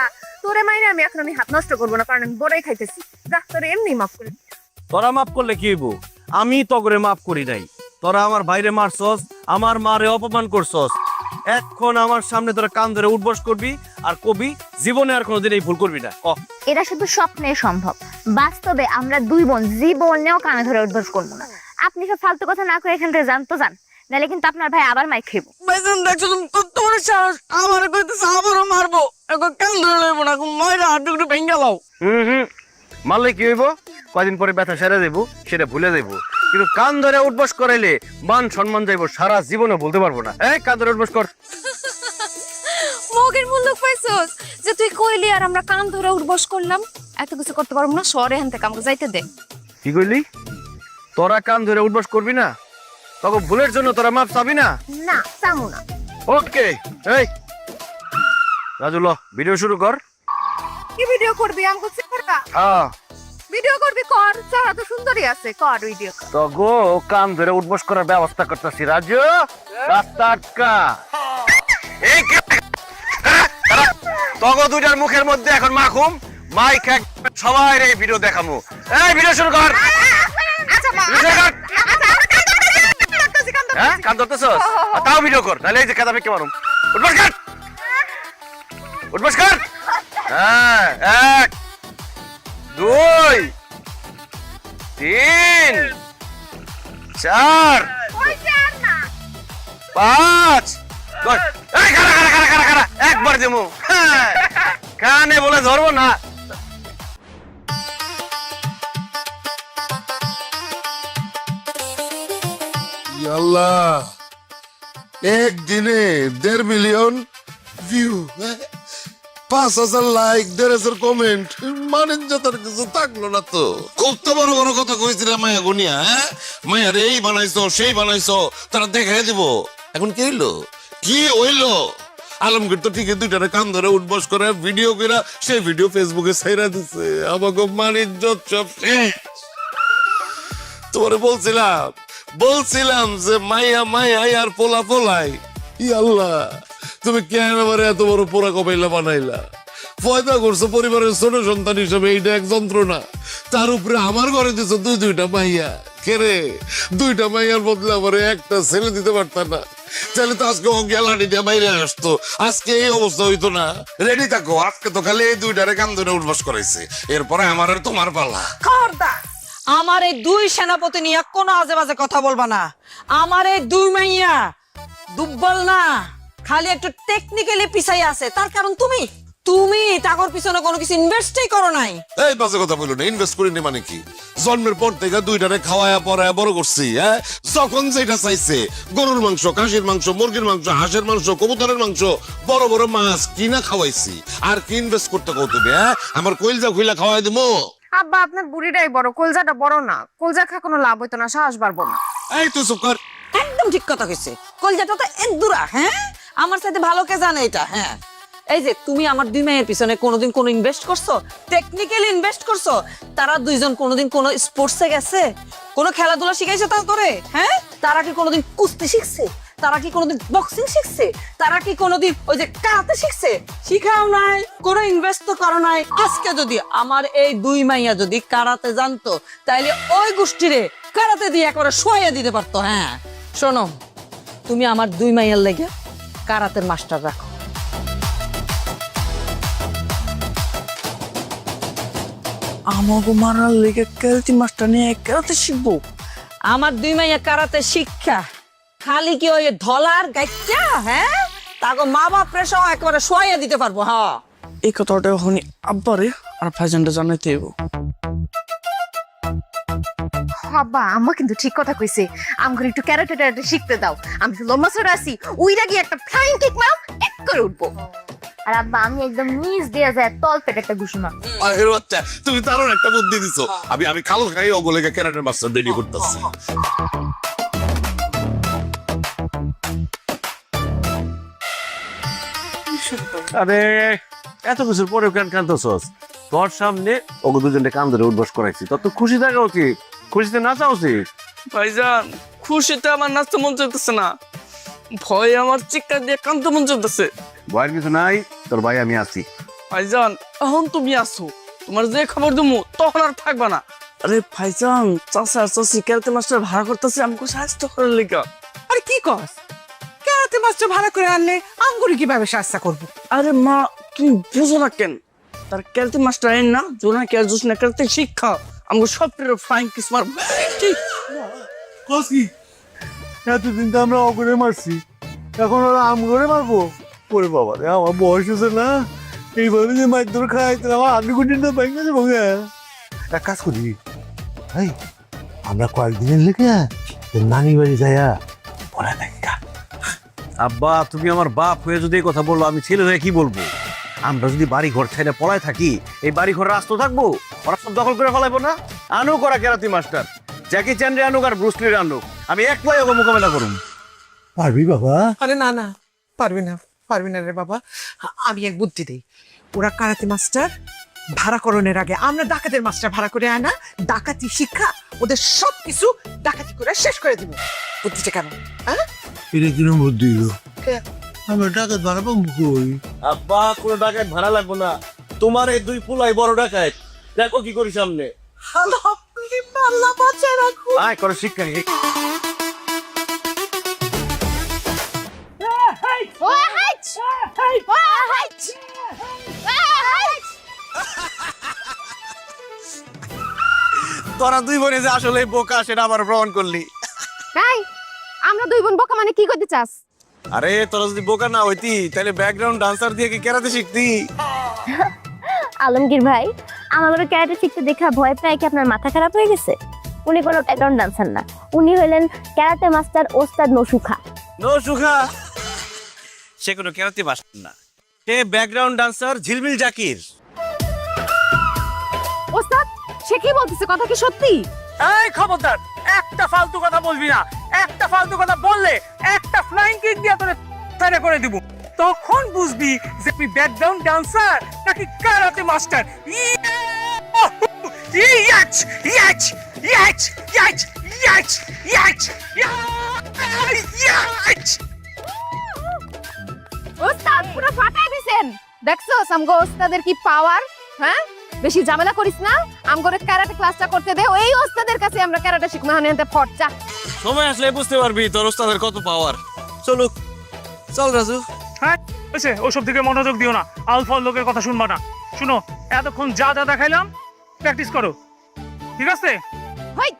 তোরে মাইরে আমি এখন হাত নষ্ট করবো না, কারণ আমি বড়াই খাইতেছি। যা, তোরে এমনি মাফ করে। তোরা মাফ করলে কি হইব? আমি তো করে মাফ করি নাই। তোরা আমার ভাইরে মারছস, আমার মারে অপমান করছস। এখন আমার সামনে তোরা কান ধরে উঠবস করবি আর কবি জীবনে আর কোনোদিন এই ভুল করবি না। এটা শুধু স্বপ্নে সম্ভব, বাস্তবে আমরা দুই বোন জীবনেও কানে ধরে উদ্বোস করবো না। আপনি সব ফালতু কথা না করে এখান থেকে যান তো যান, নাহলে কিন্তু আপনার ভাই আবার মাইক খাইব। ভাইজান দেখছো তুমি কত বড় সাহস, আমার কইতেছে আবারও মারবো, এখন কান ধরে লইব না, মাইরা হাত দুটো ভেঙে লাও। মারলে কি হইব? কয়দিন পরে ব্যথা সেরে দেবো, সেটা ভুলে যাবো। কিন্তু কান ধরে উঠবস করাইলে মান সম্মান যাইবো, সারা জীবনে বলতে পারবো না। এই কান ধরে উঠবস কর। মগের মূল্য পাইছস যে তুই কইলি আর আমরা কান ধরে উঠবস করলাম। এত কিছু করতে পারবো না, শহরে এখান থেকে আমাকে যাইতে দে। কি কইলি? তোরা কান ধরে উঠবস করবি না? তখন ভুলের জন্য তোরা মাপ চাবি না? না, চামু না। ওকে, এই রাজু ল ভিডিও শুরু কর। কি ভিডিও করবি? আমগো চিপড়া হ্যাঁ ভিডিও করবি, কর। চারা তো সুন্দরী আছে, কর ভিডিও। তো গো কান ধরে উঠবস করার ব্যবস্থা করতেছি। রাজু রাস্তা আটকা। এই তগো দুইটার মুখের মধ্যে এখন মাখুম মাইক, সবাই এই ভিডিও দেখামু। এই ভিডিও শুরু কর। হ্যাঁ কান ধরতেছস? তাও ভিডিও কর, তাহলে এই যে কাদা ফেঁকে মারুম। উঠবস কর, উঠবস কর। হ্যাঁ 1 2 3 4 5 এই খারা একবার দেবো। কানে বলে ধরবো না। আল্লাহ, একদিনে 1.5 মিলিয়ন ভিউ, 5,000 লাইক, 1,500 কমেন্ট। মানেন যতার কিছু থাকলো না তো। খুব তো বড় বড় কথা কইছিলাম মায়া গুনিয়া। হ্যাঁ মায়া রে, এই বানাইছো সেই বানাইছো, তারা দেখাই দিব। এখন কি হইলো? কি হইলো? আলমগীর তো ঠিকই দুইটারে কান ধরে উঠবস করে ভিডিও কইরা সেই ভিডিও ফেসবুকে ছাইরা দিছে। আমাকে মানিজ্জত সব শেষ। তোমারে বলছিলাম যে মাইয়া মাইয়াই আর পোলা পোলাই। ই আল্লাহ, তুমি কেন আমার এত বড় পোড়া কপাইলা বানাইলা? পয়দা করছো পরিবারের ছোট সন্তান হিসেবে, এইটা এক যন্ত্রণা। তার উপরে আমার ঘরে দিছো দুইটা মাইয়া। কেরে দুইটা মাইয়ার বদলে আমার একটা ছেলে দিতে পারতাম না? তাহলে তো আজকে ও গ্যালারি দিয়ে বাইরে আসতো, আজকে এই অবস্থা হইতো না। রেডি থাকো, আজকে তো খালি এই দুইটারে কান ধরে উঠবাস করাইছে, এরপরে আমার আর তোমার পালা। খবরদার, আমার এই দুই সেনাপতি নিয়ে কোনো আজে বাজে কথা বলবা না। আমার এই দুই মাইয়া দুর্বল না, খালি একটু টেকনিক্যালি পিছাই আছে। তার কারণ তুমি টাকার পিছনে কোনো কিছু ইনভেস্টই করো নাই। এই বাজে কথা বলো না, ইনভেস্ট করিনি মানে কি? জন্মের পর থেকে দুইটারে খাওয়ায়া পড়ায়া বড় করছি। হ্যাঁ যখন যেটা চাইছে, গরুর মাংস, খাসির মাংস, মুরগির মাংস, হাঁসের মাংস, কবুতরের মাংস, বড় বড় মাছ কিনা খাওয়াইছি। আর কি ইনভেস্ট করতে কও তুমি? হ্যাঁ আমার কইলজা খুইলা খাওয়াই দিমু? আব্বা আপনার বুড়িটাই বড়, কলজাটা বড় না। কলজা খা কোনো লাভ হইতো না, সাহস বাড়বো না। এই তো চুপ কর। একদম ঠিক কথা কইছে, কলজাটা তো একদুরা। হ্যাঁ আমার সাথে ভালো কে জানে এটা। হ্যাঁ এই যে তুমি আমার দুই মায়ের পিছনে কোনোদিন কোনো ইনভেস্ট করছো? টেকনিক্যালি ইনভেস্ট করছো? তারা দুইজন কোনোদিন কোনো স্পোর্টসে গেছে? কোনো খেলাধুলা শিখাইছে তা করে? হ্যাঁ তারা কি কোনোদিন কুস্তি শিখছে? তারা কি কোনোদিন বক্সিং শিখছে? তারা কি কোনোদিন ওই যে কারাতে শিখছে? শিখাও নাই, কোনো ইনভেস্ট তো করো নাই। আজকে যদি আমার এই দুই মাইয়া যদি কারাতে জানতো, তাইলে ওই গোষ্ঠীরে কারাতে দিয়ে একেবারে শোয়াইয়া দিতে পারতো। হ্যাঁ শোনো, তুমি আমার দুই মাইয়ার লেগে কারাতের মাস্টার রাখো। আমাকে মারার লেগে ক্যারাতে মাস্টার নিয়ে ক্যারাতে শিখবো? আমার দুই মাইয়া কারাতে শিক্ষা খালি কি ওই ধলার গাইচা, হ্যাঁ তাকে মা বাপরে সহ একেবারে শোয়াইয়া দিতে পারবো। হ্যাঁ এই কথাটা এখনই আব্বারে আর ভাইজানটা জানাইতে হইব। বাবা আম্মা কিন্তু ঠিক কথা কইছে, আমগরে একটু ক্যারাটে ট্যারাটে শিখতে দাও। আমি তো লম্বা সরে আছি, উইরা গিয়ে একটা ফ্লাইং কিক মারো, এক করে উঠবো। আর আব্বা আমি একদম নিচ দিয়ে যায় তল পেটে একটা ঘুষি মার। আরে বাচ্চা, তুমি দারুণ একটা বুদ্ধি দিছো। আমি খালো খাই ওগুলোকে ক্যারাটের মাস্টার রেডি করতেছি। আরে এত কিছুর পরেও কেন কাঁদতেছস? তোর সামনে ওকে দুজনে কান ধরে উঠবাস করাইছি, তোর তো খুশি থাকা উচিত, খুশিতে নাচা উচিত। ভাইজান খুশিতে আমার নাচতে মন চাইতেছে না, ভয় আমার চিৎকার দিয়ে কাঁদতে মন চাইতেছে। ভয়ের কিছু নাই, তোর ভাই আমি আছি। ভাইজান এখন তুমি আসো, তোমার যে খবর দিমু তখন আর থাকবা না। আরে ভাইজান, চাচা আর চাচি ক্যারাতে মাস্টার ভাড়া করতেছে আমাকে সাহায্য করার লেগা। আরে কি কস? কারাতে মাস্টার ভাড়া করে আনলে আমগুরি কিভাবে সাহায্য করবো? আরে মা, তুমি বুঝো না কেন? তার ক্যারাতে মাস্টার এন না, জোনা ক্যার জোস না ক্যারাতে শিক্ষা আমাকে সব ফ্লাইং কিস মার। কসি এতদিন তো আমরা অগরে মারছি, এখন ওরা আম করে মারবো? ওরে বাবা রে, আমার বয়স হচ্ছে না, এইভাবে যে মারধর খাই তাহলে আমার আগে কোটি না ভেঙে যাবো। এক কাজ করি, এই আমরা কয়েকদিনের লেগে নানি বাড়ি যাইয়া পড়া দেখা। আব্বা তুমি আমার বাপ হয়ে যদি এই কথা বললো, আমি ছেলে হয়ে কি বলবো? আমরা যদি বাড়ি ঘর ছেড়ে পলায় থাকি, এই বাড়ি ঘর রাস্তা থাকবো? ওরা সব দখল করে ফেলাইবো না? আনুক ওরা ক্যারাতে মাস্টার, জ্যাকি চ্যান রে আনুক আর ব্রুস লির আনুক, আমি একলাই ওকে মোকাবেলা করুম। পারবি বাবা? আরে না না, পারবি না, পারবি না রে বাবা। আমি এক বুদ্ধি দেই, ওরা কারাতে মাস্টার ভাড়া করণের আগে আমরা ডাকাতের মাস্টার ভাড়া করে আনা, ডাকাতি শিক্ষা ওদের সবকিছু ডাকাতি করে শেষ করে দিব। বুদ্ধিটা কেন? হ্যাঁ এটা কিরম বুদ্ধি হলো? আমরা ডাকাত বানাবো কই? আব্বা কোনো ডাকাত ভাড়া লাগবো না, তোমার এই দুই ফুলাই বড় ডাকাত, দেখো কি করি সামনে। আল্লাহ বাঁচায় রাখো। আয় করে শিক্ষা নিয়ে। তোরা দুই বোনে যে আসলে বোকা, সেটা আবার প্রমাণ করলি। তাই আমরা দুই বোন বোকা মানে কি করতে চাস? আরে তোরা যদি বোকা না হইতি তাহলে ব্যাকগ্রাউন্ড ডান্সার দিয়ে কি ক্যারাতে শিখতি? আলমগীর ভাই, আমাদের ক্যারাটে শিখতে দেখা ভয় পেয়ে কি আপনার মাথা খারাপ হয়ে গেছে? উনি কোনো ব্যাকগ্রাউন্ড ডান্সার না, উনি হলেন ক্যারাটে মাস্টার ওস্তাদ নসুখা। নসুখা সে কোনো ক্যারাতে মাস্টার না, সে ব্যাকগ্রাউন্ড ডান্সার ঝিলমিল জাকির। ওস্তাদ সে কি বলতেছে, কথা কি সত্যি? এই খবরদার, একটা ফালতু কথা বলবি না, একটা ফালতু কথা বললে একটা ফ্লাইং কিক দিয়ে তোরে তারে করে দিব, তখন বুঝবি যে তুই ব্যাকগ্রাউন্ড ডান্সার নাকি ক্যারাতে মাস্টার। ইয়াচ ইয়াচ ইয়াচ ইয়াচ ইয়াচ ইয়াচ ইয়াচ। ওস্তাদ পুরো ফাটাই দিছেন। দেখছস আমগো ওস্তাদের কি পাওয়ার? হ্যাঁ বেশি ঝামেলা করিস না, আমগরে ক্যারাটে ক্লাসটা করতে দে, ওই ওস্তাদের কাছে আমরা ক্যারাটে শিখবো। হাতে ফটচা সময় আসলে বুঝতে পারবি তোর ওস্তাদের কত পাওয়ার। চলুক, চল রাজু। হ্যাঁ ওসব দিকে মনোযোগ দিও না, আলফা লোকের কথা শুনবা না। শুনো, এতক্ষণ যা যা দেখাইলাম প্র্যাকটিস করো, ঠিক আছে? হই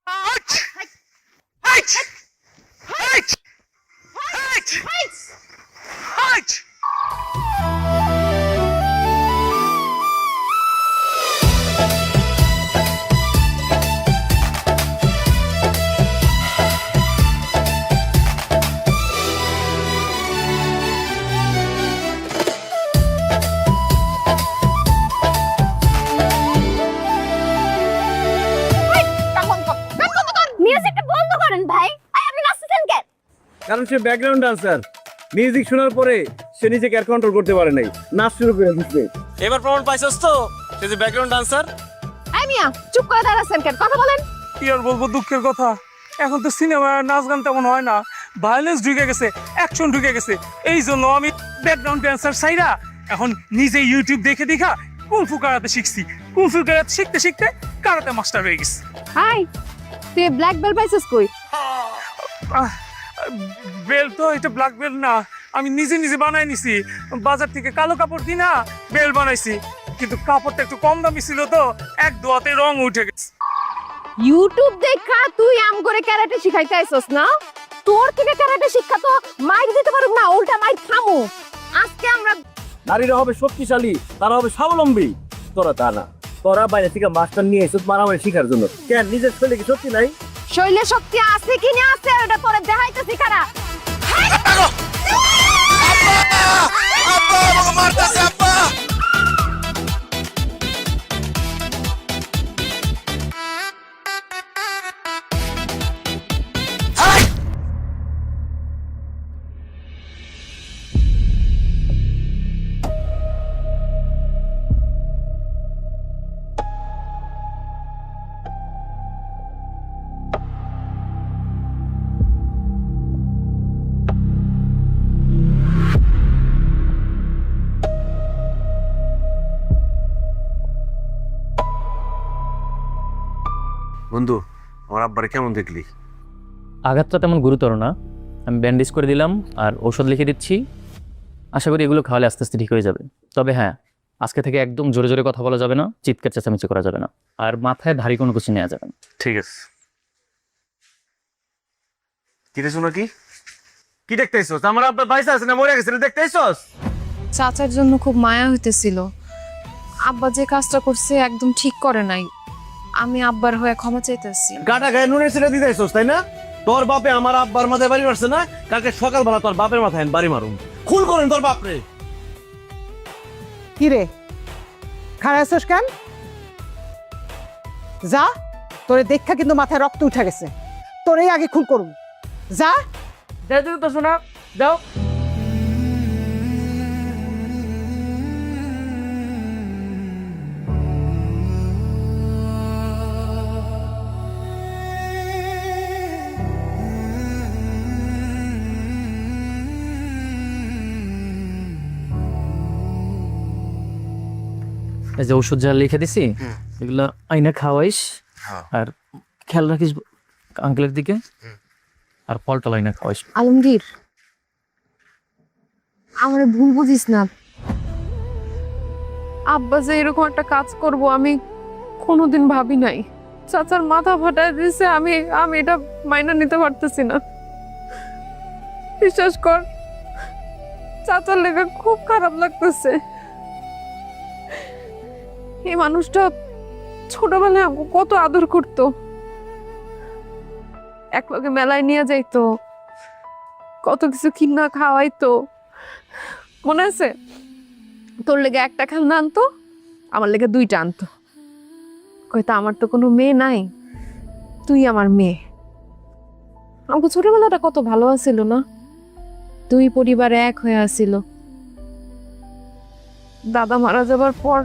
আইচ! আইচ! আইচ! আইচ! আইচ! মিউজিকটা বন্ধ করেন ভাই, আপনি নাচতেছেন কেন? কারণ সে ব্যাকগ্রাউন্ড ডান্সার, মিউজিক শোনার পরে সে নিজেকে আর কন্ট্রোল করতে পারে নাই, নাচ শুরু করে দিচ্ছে। এবার প্রমাণ পাইছস তো সে যে ব্যাকগ্রাউন্ড ডান্সার। এই মিয়া চুপ করে দাঁড়াচ্ছেন কেন? কথা বলেন। কি আর বলবো দুঃখের কথা, এখন তো সিনেমা নাচ গান তেমন হয় না, ভায়োলেন্স ঢুকে গেছে, অ্যাকশন ঢুকে গেছে। এই জন্য আমি ব্যাকগ্রাউন্ড ড্যান্সার সাইরা এখন নিজে ইউটিউব দেখে দেখা কুংফু কারাতে শিখছি। কুংফু কারাতে শিখতে শিখতে কারাতে মাস্টার হয়ে গেছি। হাই, তুই ব্ল্যাক বেল্ট পাইছিস কই? বেল তো এটা ব্ল্যাক বেল না, আমি নিজে নিজে বানাই নিছি। বাজার থেকে কালো কাপড় দিনা বেল বানাইছি, কিন্তু কাপড়টা একটু কম দামি ছিল তো এক দোয়াতে রং উঠে গেছে। ইউটিউব দেখা তুই আম করে ক্যারাটে শিখাইতে আইছস না? তোর থেকে ক্যারাটে শিক্ষা তো মাইর দিতে পারুম না, উল্টা মাইর খামু। আজকে আমরা নারীরা হবে শক্তিশালী, তারা হবে স্বাবলম্বী। তোরা তা না, তোরা বাইরে থেকে মাস্টার নিয়ে এসে মারামারি শিখার জন্য। কেন নিজের শরীরে কি শক্তি নাই? শৈলে শক্তি আছে কি না আছে এটা তোরে দেখাইতেছি খারা। বন্ধু, আমার আব্বারে কেমন দেখলি? আঘাতটা তেমন গুরুতর না, আমি ব্যান্ডেজ করে দিলাম আর ওষুধ লিখে দিচ্ছি। আশা করি এগুলো খাওয়ালে আস্তে আস্তে ঠিক হয়ে যাবে। তবে হ্যাঁ, আজকে থেকে একদম জোরে জোরে কথা বলা যাবে না, চিৎকার চেঁচামেচি করা যাবে না, আর মাথায় ভারী কোনো কিছু নেওয়া যাবে না। ঠিক আছে। কি রে শোনো, কি দেখতে আইছস? আমার আব্বা বাইসা আছে না মরে গেছে, দেখতে আইছস? চাচার জন্য খুব মায়া হইতেছিল। আব্বা যে কাজটা করছে একদম ঠিক করে নাই। আমি আব্বার হয়ে ক্ষমা চাইতেছি। গাটা গায়ে নুনের ছেড়ে দিতে আইছস, তাই না? তোর বাপে আমার আব্বার মাথায় বাড়ি মারছে না, কালকে সকালবেলা তোর বাপের মাথায় বাড়ি মারুম। খুন করেন তোর বাপরে। কি রে খারাপ কেন? যা, তোরে দেখা কিন্তু মাথায় রক্ত উঠে গেছে। তোরেই আগে খুন করুন, যা। দাও তো শোনা, দাও। এই যে ওষুধ যা লিখে দিছি এগুলা আইনা খাওয়াইস, আর খেয়াল রাখিস আঙ্কেলের দিকে, আর ফলটা আইনা খাওয়াইস। আলমগীর, আমার ভুল বুঝিস না। আব্বা যে এরকম একটা কাজ করব আমি কোনোদিন ভাবি নাই। চাচার মাথা ফাটায় দিয়েছে, আমি এটা মাইনা নিতে পারতেছি না। বিশ্বাস কর, চাচার লেগে খুব খারাপ লাগতেছে। এই মানুষটা ছোটবেলায় আমাকে কত আদর করতো, একলগে মেলায় নিয়ে যাইতো, কত কিছু কিনা খাওয়াইতো। মনে আছে? তোর লেগে একটা খেলনা আনতো, আমার লেগে দুইটা আনতো। কইতো আমার তো কোনো মেয়ে নাই, তুই আমার মেয়ে। আমাকে ছোটবেলাটা কত ভালো আছিল না? দুই পরিবার এক হয়ে আসিল। দাদা মারা যাবার পর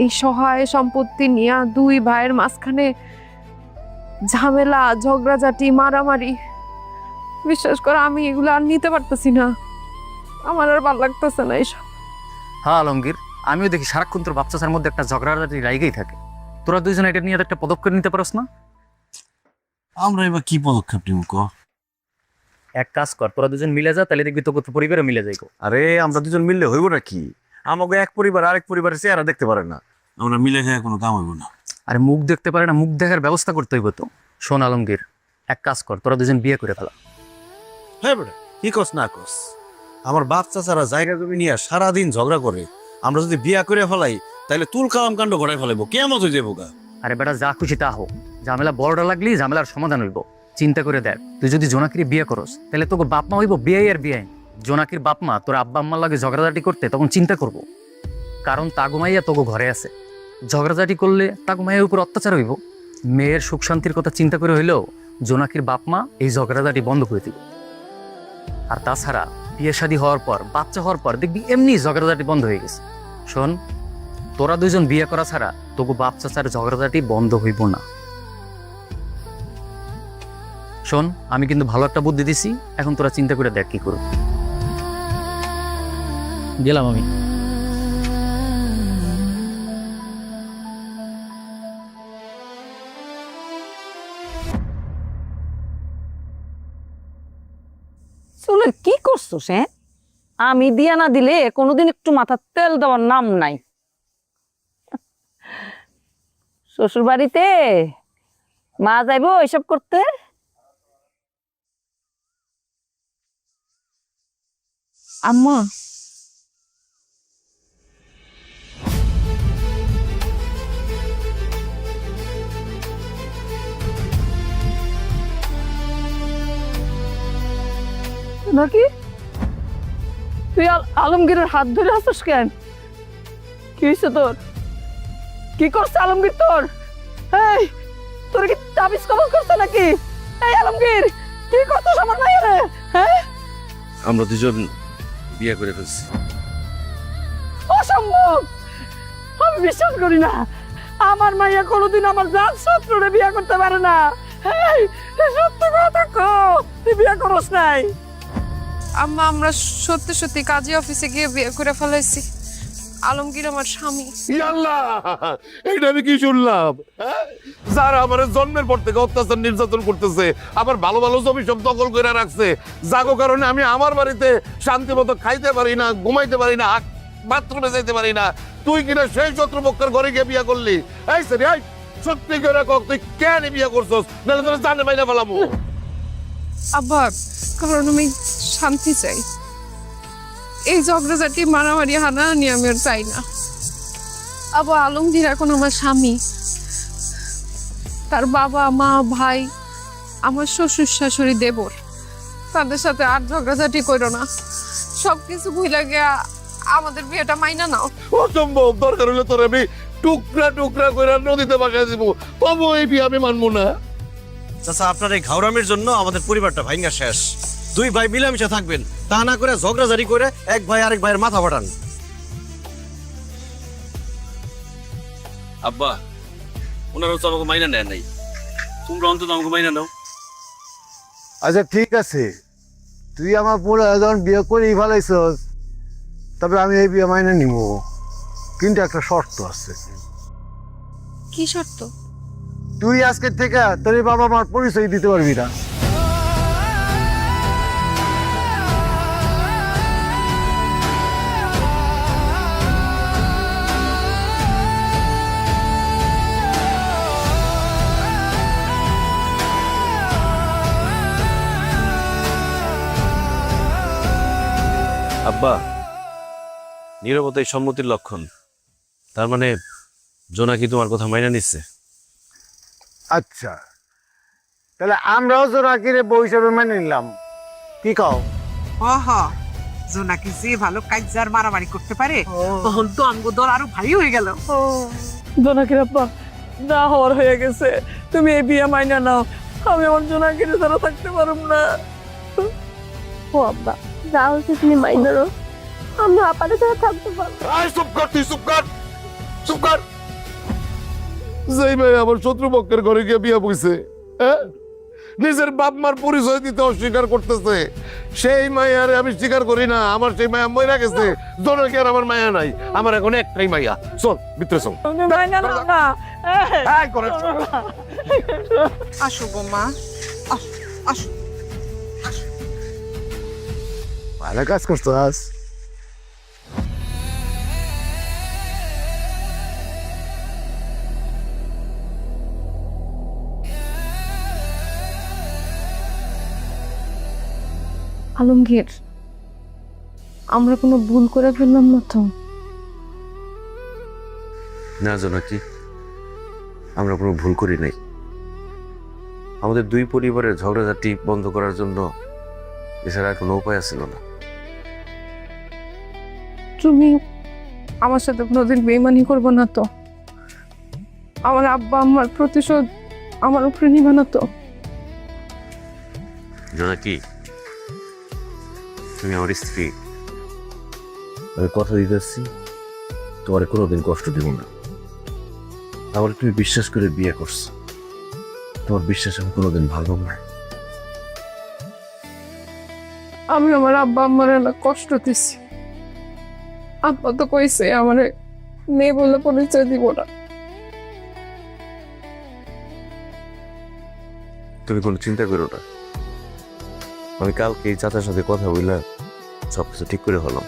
এই সহায় সম্পত্তি নিয়ে দুই ভাইয়ের মাঝখানে ঝামেলা, ঝগড়াঝাটি, মারামারি। বিশ্বাস কর, আমি এগুলো আর নিতে পারতেছি না। আমার আর ভালো লাগতেছে না এইসব। হ্যাঁ আলমগীর, আমিও দেখি সারাক্ষণ তোর বাচ্চার মধ্যে একটা ঝগড়াঝাটি রাইগেই থাকে। তোরা দুইজন এটা নিয়ে একটা পদক্ষেপ নিতে পারস না? আমরা এবার কি পদক্ষেপ নিব ক? এক কাজ কর, তোরা দুজন মিলে যা, তাহলে দেখবি তোর পরিবারও মিলে যাইব। আরে আমরা দুজন মিললে হইব নাকি? আমাকে এক পরিবার আরেক পরিবারের চেহারা দেখতে পারে না, আমরা মিলে খেয়ে কোনো কাম হইব না। আরে মুখ দেখতে পারে না, মুখ দেখার ব্যবস্থা করতে হইব তো। শোন আলমগীর, এক কাজ কর, তোরা দুজন বিয়ে করে ফেলা। হ্যাঁ বেটা, কি কস না কস? আমার বাচ্চা ছাড়া জায়গা জমি নিয়ে সারাদিন ঝগড়া করে, আমরা যদি বিয়া করে ফেলাই তাহলে তুল কালাম কাণ্ড ঘটাই ফেলাইবো, কেমন হয়ে যাবো গা। আরে বেটা, যা খুশি তা হোক, ঝামেলা বড়টা লাগলি ঝামেলার সমাধান হইব। চিন্তা করে দেখ, তুই যদি জোনাকির বিয়ে করস তাহলে তোকে বাপ মা হইব বিয়ে আর বিয়ে। জোনাকির বাপ মা তোর আব্বা আম্মার লাগে ঝগড়াঝাটি করতে তখন চিন্তা করব, কারণ তাগুমাইয়া তোকে ঘরে আছে। ঝগড়াঝাটি করলে তাগুমাইয়ের উপর অত্যাচার হইব। মেয়ের সুখ শান্তির কথা চিন্তা করে হইলেও জোনাকির বাপ মা এই ঝগড়াঝাটি বন্ধ করে দিব। আর তাছাড়া বিয়ে শাদী হওয়ার পর, বাচ্চা হওয়ার পর দেখবি এমনি ঝগড়াঝাটি বন্ধ হয়ে গেছে। শোন, তোরা দুজন বিয়ে করা ছাড়া তোকে বাপ চাচার ঝগড়াঝাটি বন্ধ হইব না। শোন, আমি কিন্তু ভালো একটা বুদ্ধি দিছি, এখন তোরা চিন্তা করে দেখ কি করব। গেলাম আমি। চলে কি করছোস হ্যাঁ? আমি দিয়া না দিলে কোনোদিন একটু মাথার তেল দেওয়ার নাম নাই। শ্বশুর বাড়িতে মা যাইবো এসব করতে? আম্মা, নাকি তুই আলমগীরের হাত ধরে আসছিস কেন? কি হয়েছে তোর? কি করছে আলমগীর তোর? এই তোর কি তাবিজ কবজ করছে নাকি? এই আলমগীর কি করছিস আমার মায়েরে? হ্যাঁ, আমরা দুজন বিয়ে করে ফেলছি। অসম্ভব, আমি বিশ্বাস করি না। আমার মাইয়া কোনোদিন আমার জাত শত্রুরে বিয়ে করতে পারে না। এই সত্য কথা কও, তুই বিয়ে করস নাই? আম্মা, আমরা সত্যি সত্যি কাজী অফিসে গিয়ে বিয়ে করে ফেলাইছি। আলমগীর আমার স্বামী। ইয়াল্লাহ, এইটা আমি কি শুনলাম? হ্যাঁ? যারা আমার জন্মের পর থেকে অত্যাচার নির্যাতন করতেছে, আবার ভালো ভালো জমি সব দখল করে রাখছে, যাগো কারণে আমি আমার বাড়িতে শান্তি মতো খাইতে পারি না, ঘুমাইতে পারি না, বাথরুমে যাইতে পারি না, তুই কিনা সেই শত্রুপক্ষের ঘরে গিয়ে বিয়ে করলি? এই সরি, এই সত্যি করে কক, তুই কেন বিয়ে করছস? নাহলে তোরা জানে মাইনা ফেলামু। আব্বা, কারণ আমি শান্তি চাই। এই ঝগড়াঝাটি মারামারি হানাহানি আমি আর চাই না। আব্বা, আলমগীর এখন আমার স্বামী। তার বাবা মা ভাই, আমার শ্বশুর শাশুড়ি দেবর, তাদের সাথে আর ঝগড়াঝাটি করো না। সবকিছু ভুলে গিয়া আমাদের বিয়েটা মাইনা নাও। অসম্ভব, দরকার হলে তোর আমি টুকরা টুকরা করে নদীতে বাগায় দিব, তবু এই বিয়ে আমি মানবো না। চাচা, আপনার এই ঘাওরামের জন্য আমাদের পরিবারটা ভাঙ্গা শেষ। দুই ভাই মিলেমিশে থাকবেন, তা না করে ঝগড়াঝাড়ি করে এক ভাই আরেক ভাইয়ের মাথা ফাটান। আব্বা, ওনারাও তো আমাকে মাইনা নেয় নাই, তোমরা অন্তত আমাকে মাইনা নাও। আচ্ছা ঠিক আছে, তুই আমার পুরো যখন বিয়ে করেই ফেলাইছস, তবে আমি এই বিয়ে মাইনে নিব, কিন্তু একটা শর্ত আছে। কি শর্ত? তুই আজকে থেকে তোর এই বাবা মার পরিচয় দিতে পারবি না। আব্বা, নীরবতাই সম্মতির লক্ষণ। তার মানে জোনাকি তোমার কথা মাইনা নিচ্ছে? আচ্ছা, তাহলে আমরাও জোনাকিরে বউ হিসাবে মেনে নিলাম, কি কও? জোনাকি যে ভালো কাইজার মারামারি করতে পারে, তখন তো আমগো দল আরো ভারী হয়ে গেল। জোনাকির আব্বা, যা হওয়ার হয়ে গেছে, তুমি এই বিয়ে মাইনা নাও। আমি আমার জোনাকির ছাড়া থাকতে পারব না। ও আব্বা, যা হচ্ছে তুমি মাইনা নাও, আমরা আপারে ছাড়া থাকতে পারবো। আয় চুপ কর, তুই চুপ কর, চুপ কর। যেই ভাই আমার শত্রুপক্ষের ঘরে গিয়ে বিয়ে বইছে, হ্যাঁ, নিজের বাপ মার পরিচয় দিতে অস্বীকার করতেছে, সেই মায়ারে আমি স্বীকার করি না। আমার সেই মায়া মইরা গেছে, জনকে আর আমার মায়া নাই, আমার এখন একটাই মাইয়া। চল ভিতরে চল। তুমি মাইনা নাও না। আয় করে চল। আসো বৌমা, আসো। ভালো কাজ করছস। আলমগীর, আমরা কোনো ভুল করে ফেললাম না তো? না জোনাকি, আমরা কোনো ভুল করি নাই। আমাদের দুই পরিবারের ঝগড়াঝাটি বন্ধ করার জন্য এছাড়া কোনো উপায় ছিল না। তুমি আমার সাথে কোনোদিন বেইমানি করবো না তো? আমার আব্বা আমার প্রতিশোধ আমার উপরে নিবে না তো? জোনাকি, তুমি আমার স্ত্রী, আমি কথা দিতেছি তোমার কোনোদিন কষ্ট দেব না। আমার তুমি বিশ্বাস করে বিয়ে করছো, তোমার বিশ্বাস আমি কোনোদিন ভালো না। আমি আমার আব্বা আম্মার না কষ্ট দিছি। আব্বা তো কইছে আমারে মেয়ে বলে পরিচয় দিব না। তুমি কোনো চিন্তা করো না, আমি কালকে এই চাচার সাথে কথা বললে সবকিছু ঠিক করে হলাম।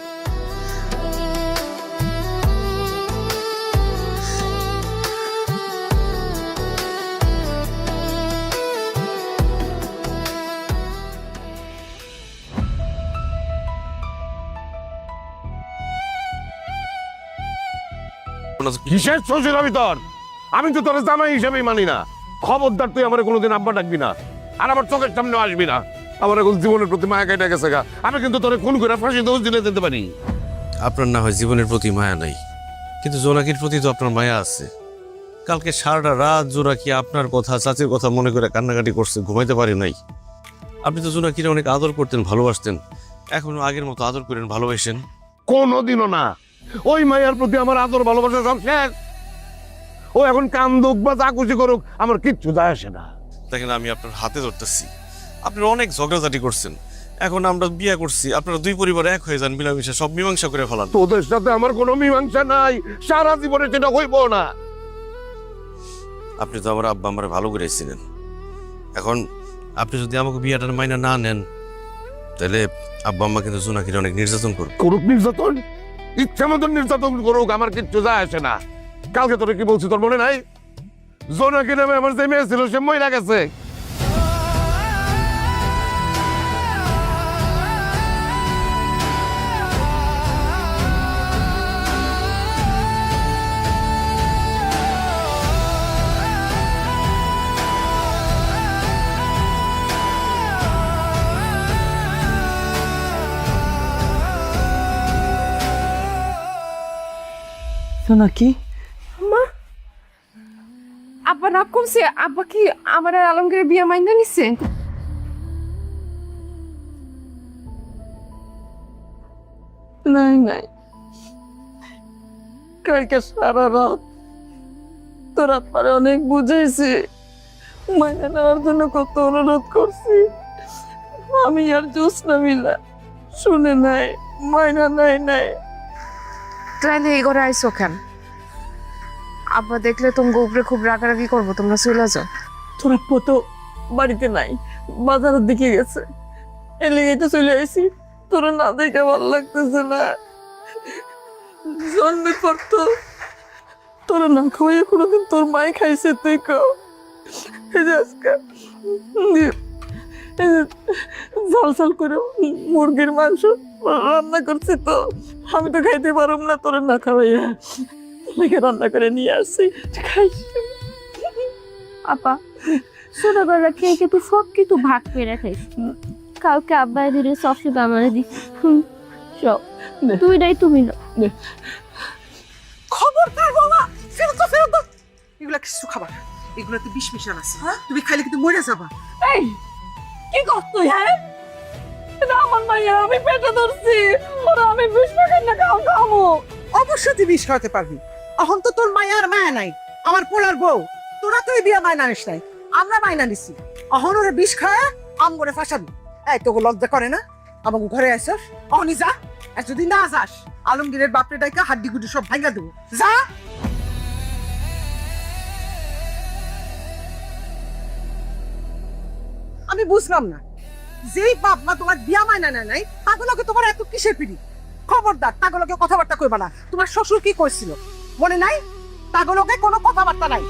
কিসের শ্বশুর আমি তোর? আমি তো তোর জামাই হিসেবেই মানি না। খবরদার তুই আমার কোনোদিন আব্বা ডাকবি না, আর আমার চোখের সামনে আসবি না। আমার এখন জীবনের প্রতি মায়া কেটে গেছে গা। আমি কিন্তু তোরে খুন করে ফাঁসি দোষ দিলে যেতে পারি। আপনার না হয় জীবনের প্রতি মায়া নাই, কিন্তু জোনাকির প্রতি তো আপনার মায়া আছে। কালকে সারাটা রাত জোনাকি আপনার কথা, চাচির কথা মনে করে কান্নাকাটি করছে, ঘুমাইতে পারি নাই। আপনি তো জোনাকিরে অনেক আদর করতেন, ভালোবাসতেন, এখনো আগের মতো আদর করেন, ভালোবাসেন? কোনোদিনও না। ওই মায়ের প্রতি আমার আদর ভালোবাসা সব শেষ। ও এখন কান্দুক বা যা খুশি করুক, আমার কিচ্ছু যায় আসে না। দেখেন, আমি আপনার হাতে ধরতেছি, আপনারা অনেক ঝগড়াঝাটি করছেন। এখন আমরা বিয়ে করছি, আপনারা দুই পরিবার এক হয়ে যান, মিলামিশা সব মীমাংসা করে ফেলান। তোদের সাথে আমার কোনো মীমাংসা নাই, সারা জীবনে সেটা হইব না। আপনি তো আমার আব্বা আমার ভালো করে ছিলেন। এখন আপনি যদি আমাকে বিয়েটার মাইনা না নেন, তাহলে আব্বা আম্মা কিন্তু জোনাকিরে অনেক নির্যাতন করবে। করুক নির্যাতন, ইচ্ছা মতন নির্যাতন করুক, আমার কিচ্ছু যায় আসে না। কালকে তোরে কি বলছি তোর মনে নাই? জোনাকি নামে আমার যে মেয়ে ছিল সে মহিলা গেছে। নাকি আব্বা রাগ করছে? আব্বা কি আমার আর আলমগীরের বিয়ে মাইনা নিছে? নাই নাই, কালকে সারা রাত তোর আব্বারে অনেক বুঝাইছি, মাইনা নেওয়ার জন্য কত অনুরোধ করছি, আমি আর জোসনা মিলা শুনে নাই, মাইনা নাই নাই। তাহলে এই ঘরে আইসো কেন? আব্বা দেখলে তোমাকে উপরে খুব রাগারাগি করবো, তোমরা চলে যাও। তোর আব্বা তো বাড়িতে নাই, বাজারের দিকে গেছে, এলে এটা চলে আইসি। তোর না দেখে ভালো লাগতেছে না। জন্মের পর তো তোর না খাওয়াইয়া কোনোদিন তোর মাই খাইছে, তুই খাও। এই যে আজকে ঝাল ঝাল করে মুরগির মাংস রান্না করছি, তো আমি তো খাইতে পারব না তোর না খাওয়াইয়া, তোকে রান্না করে নিয়ে আসছি, খাইস। আপা ছোটবেলা থেকে তুই সব কিছু ভাগ করে খাইস। কালকে আব্বাই ধরে সব শুধু আমার দিস সব তুই নাই, তুমি না। খবরদার বাবা, ফেরত দাও, ফেরত দাও। এগুলা কিছু খাবার, এগুলাতে বিষ মিশান আছে, তুমি খাইলে কিন্তু মরে যাবা। এই কি করছ তুই? হ্যাঁ, এটা আমার মাইয়া, আমি পেটে ধরছি, ওরা আমি বিষ পাখাই না খাবো। অবশ্যই তুই বিষ খাওয়াতে পারবি। এখন তো তোর মায়ের মায়া নাই, আমার পোলার বউ। তোরা তুই বিয়া মায়না নিস নাই, আমরা মায়না নিছি। অহন ওরা বিষ খায় আম করে ফাঁসাবি। এই তোকে লজ্জা করে না? আমাকে ঘরে আসস, অহনি যা। আর যদি না যাস, আলমগীরের বাপরে ডাইকা হাড্ডি গুড্ডি সব ভাঙা দেবো, যা। আমি বুঝলাম না, যেই বাপ মা তোমার বিয়া মায়না নেয় নাই, তাগুলোকে তোমার এত কিসের পিড়ি? খবরদার, তাগুলোকে কথাবার্তা কইবা না। তোমার শ্বশুর কি কইছিল মনে নাই? তাগুলোকে কোনো কথাবার্তা নাই।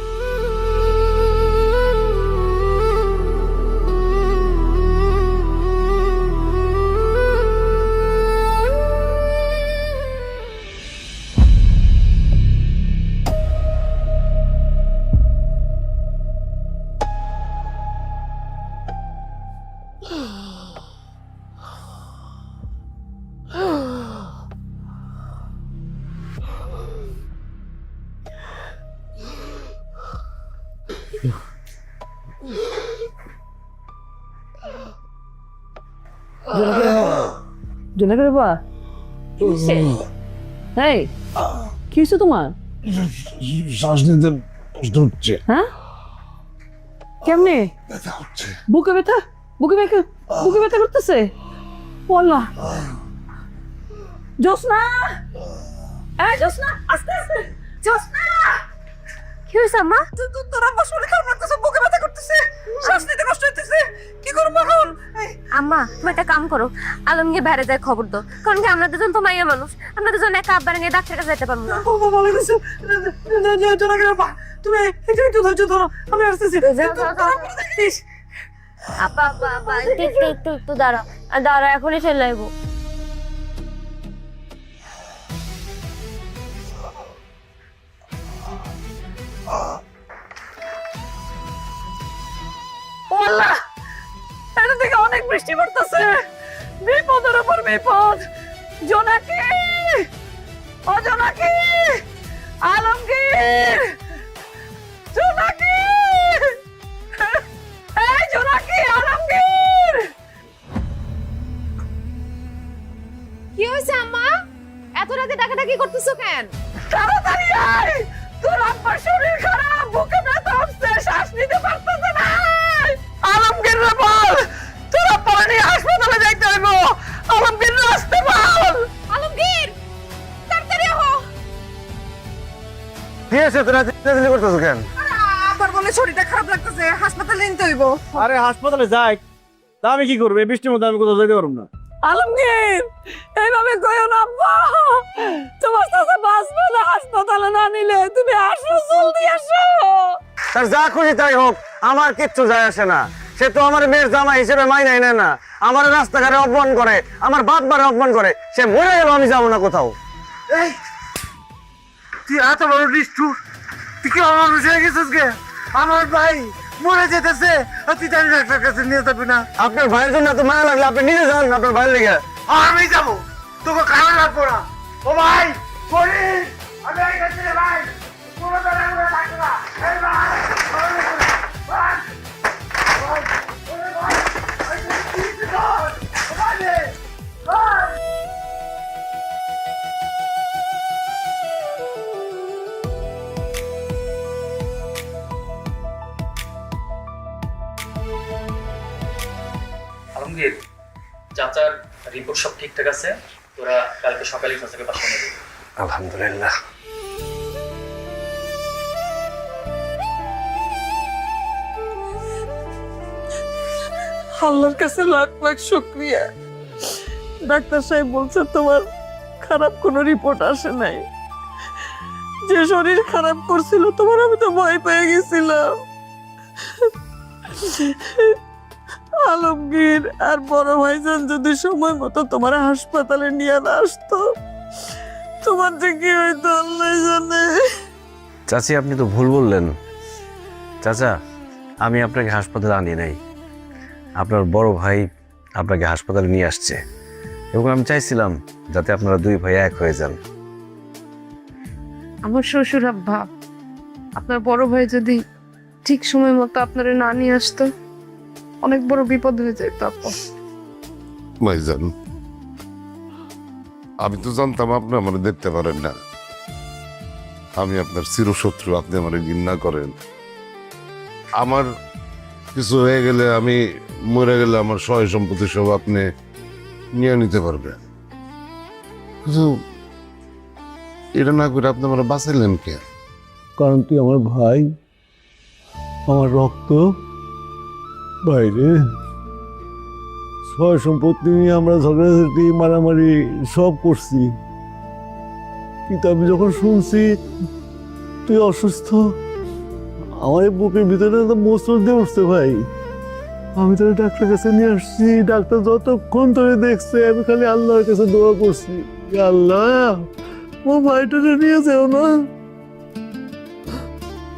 জোনাকি বাবা, এই কি হয়েছে তোমার? শ্বাস নিতে কষ্ট হচ্ছে। হ্যাঁ, কেমনে? বুকে ব্যথা, বুকে ব্যথা, বুকে ব্যথা করতেছে? বললা জোসনা, এই জোসনা, আস্তে আস্তে, জোসনা। কি হয়েছে আম্মা? তোর আম্মা শরীর খারাপ লাগতেছে, বুকে ব্যথা করতেছে, শ্বাস নিতে কষ্ট হইতেছে, কি করবো এখন? আম্মা তুমি একটা কাম করো, আলমগীর বাইরে যায় খবর দাও, কারণ কি আমরা দুজন তো মাইয়া মানুষ, আমরা দুজন একা আব্বারে নিয়ে ডাক্তারের কাছে যেতে পারবো না। বাবা ভালো গেছে, তুমি একটু ধৈর্য ধরো, আমি আসতেছি। আপা আপা আপা একটু দাঁড়াও, দাঁড়া, এখনই চলে আসবো। ওয়াল্লাহ, এটা থেকে অনেক বৃষ্টি পড়তেছে, বিপদের উপর বিপদ। জোনাকি, ও জোনাকি, আলমগীর, জোনাকি, এই জোনাকি, আলমগীর। কি হয়েছে আম্মা? এত রাতে ডাকাডাকি করতেছো কেন? তাড়াতাড়ি আয়, তোর আব্বার শরীর খারাপ, বুকে ব্যথা হচ্ছে, শ্বাস নিতে পারতেছে না। আলমগীর রে বল, তোর আব্বারে নিয়ে হাসপাতালে যাইতে হইব। আলমগীর রে আসতে বল। আলমগীর, তাড়াতাড়ি আহো। কি আছে তোরা চিল্লাচিল্লি করতেছো কেন? আব্বার বলে শরীরটা খারাপ লাগতেছে, হাসপাতালে নিতে হইব। আরে হাসপাতালে যাই, তা আমি কি করবো? এই বৃষ্টির মধ্যে আমি কোথাও যেতে পারবো না। আলমগীর, এইভাবে কইও না আব্বা, তোমার কাছে বাঁচবে না হাসপাতালে না নিলে। তুমি আসো, জলদি আসো। তার যা খুশি তাই হোক, আমার কিচ্ছু যায় আসে না। সে তো আমার মেয়ের জামা হিসেবে মাইনাই নেয় না, আমার রাস্তাঘাটে অপমান করে, আমার বাপ মারে অপমান করে। সে মরে গেল, আমি যাবো না কোথাও। এই তুই এত বড় নিষ্ঠুর, তুই কি আমার হয়ে গেছিস গে? আমার ভাই মরে যেতেছে, আর তুই জানি ডাক্তার কাছে নিয়ে যাবি না? আপনার ভাইয়ের জন্য এত মায়া লাগলে আপনি নিজে যান, আপনার ভাইয়ের লেগে। আমি যাবো, তোকে খারাপ লাগবো না। ও ভাই, পরিস, আমি এই কাছে ভাই, পুরো দাঁড়া থাকবো না। এই ভাই, ভাই, আলমগীর, চাচার রিপোর্ট সব ঠিকঠাক আছে, তোরা কালকে সকালে চাচাকে পাঠিয়ে নেবে। আলহামদুলিল্লাহ। আল্লাহর কাছে লাখ লাখ শুকরিয়া। ডাক্তার সাহেব বলছে তোমার খারাপ কোনো রিপোর্ট আসে নাই। যে শরীর খারাপ করছিল তোমার, আমি তো ভয় পেয়ে গেছিলাম। আলমগীর আর বড় ভাইজান যদি সময় মতো তোমার হাসপাতালে নিয়ে না আসতো, তোমার যে কি হইতো আল্লাহ জানে। চাচি, আপনি তো ভুল বললেন। চাচা, আমি আপনাকে হাসপাতালে আনি নাই, আপনার বড় ভাই আপনাকে হাসপাতালে নিয়ে আসছে, এবং আমি চাইছিলাম যাতে আপনারা দুই ভাই এক হয়ে যান। আমার শ্বশুর আব্বা, আপনার বড় ভাই যদি ঠিক সময় মতো আপনারা না নিয়ে আসতো, অনেক বড় বিপদ হয়ে যেত আপা। ভাইজান, আমি তো জানতাম আপনি আমার দেখতে পারেন না, আমি আপনার চিরশত্রু, আপনি আমার ঘৃণা করেন। আমার কিছু হয়ে গেলে, আমি মরে গেলে আমার সয় সম্পত্তি সব আপনি নিয়ে নিতে পারবেন, কিন্তু এটা না করে আপনি আমার বাঁচাইলেন কে? কারণ তুই আমার ভাই, আমার রক্ত। বাইরে সয় সম্পত্তি নিয়ে আমরা ঝগড়াঝাটি, মারামারি সব করছি, কিন্তু আমি যখন শুনছি তুই অসুস্থ, আমার এই বুকের ভিতরে তো মোচড় দিয়ে উঠছে ভাই। আমি তো ডাক্তার কাছে নিয়ে আসছি, ডাক্তার যতক্ষণ ধরে দেখছে আমি খালি আল্লাহর কাছে দোয়া করছি, আল্লাহ ও ভাইটাকে নিয়ে যাও না,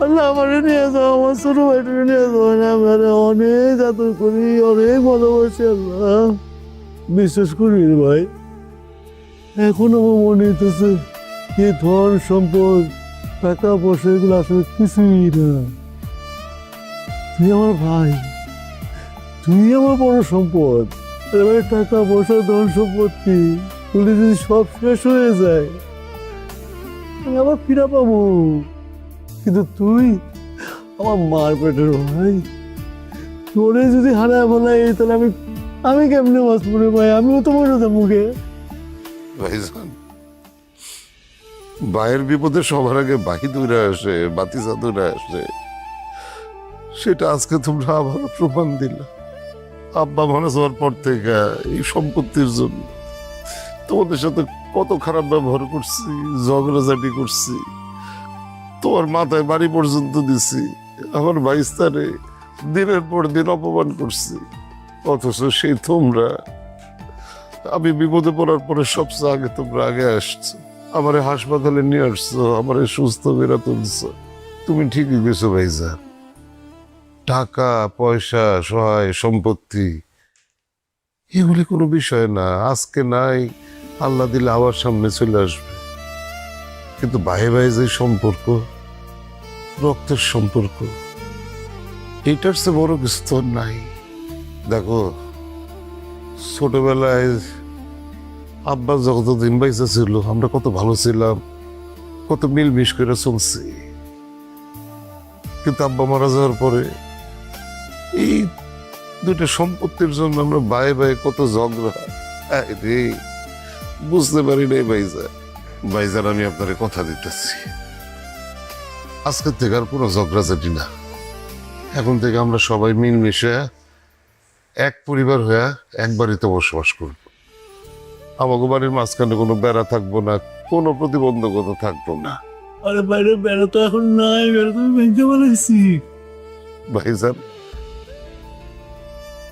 আল্লাহ আমারে নিয়ে যাও, আমার ছোট ভাইটাকে নিয়ে যাও না। আমি অনেক আদর করি, অনেক ভালোবাসি আল্লাহ, বিশ্বাস করি রে ভাই। এখন আমার মনে হইতেছে এই ধন সম্পদ, টাকা পয়সা এগুলো আসলে কিছুই না। তুই আমার ভাই, তুই আমার বড় সম্পদ। এবার টাকা পয়সা, ধন সম্পত্তি তুই যদি সব শেষ হয়ে যায়, আমি আবার ফিরা পাবো, কিন্তু তুই আমার মার পেটের ভাই, তোরে যদি হারায় বলাই, তাহলে আমি আমি কেমনে বাঁচবো রে ভাই? আমিও তো মরে যাবো মুখে। ভাইজান, ভাইয়ের বিপদে সবার আগে বাকি দূরে আসে, বাতিজা দূরে আসে। সেটা আজকে তোমরা আবার প্রমাণ দিলা। আব্বা মারা যাওয়ার পর থেকে এই সম্পত্তির জন্য তোমাদের সাথে কত খারাপ ব্যবহার করছি, ঝগড়াঝাটি করছি, তোমার মাথায় বাড়ি পর্যন্ত দিছি, আমার ভাইস্তারে দিনের পর দিন অপমান করছি। অথচ সেই তোমরা, আমি বিপদে পড়ার পরে সবচেয়ে আগে তোমরা আগে আসছো, আমারে হাসপাতালে নিয়ে আসছো, আমারে সুস্থ বেরা তুলছো। তুমি ঠিকই গেছো ভাইজান। টাকা পয়সা, সহায় সম্পত্তি এগুলি কোনো বিষয় না, আজকে নাই, আল্লাহ দিলে আবার সামনে চলে আসবে। কিন্তু ভাই ভাই যে সম্পর্ক, রক্তের সম্পর্ক, এটার চেয়ে বড় কিছু তো নাই। দেখো, ছোটবেলায় আব্বা যতদিন বাইসা ছিল আমরা কত ভালো ছিলাম, কত মিলমিশ করে চলছি। কিন্তু আব্বা মারা যাওয়ার পরে এই দুটো সম্পত্তির জন্য আমরা ভাই ভাই কত ঝগড়া। রে বুঝতে পারি নাই ভাইজান। ভাইজান, আমি আপনার কথা দিতেছি, আজকের থেকে আর কোনো ঝগড়াঝাটি না। এখন থেকে আমরা সবাই মিলমিশে এক পরিবার হয়ে এক বাড়িতে বসবাস করব। আমাকে বাড়ির মাঝখানে কোনো বেড়া থাকবো না, কোনো প্রতিবন্ধকতা থাকবো না। আরে বাইরে বেড়া তো এখন নাই, বেড়া তো ভেঙে বলেছি। ভাইজান,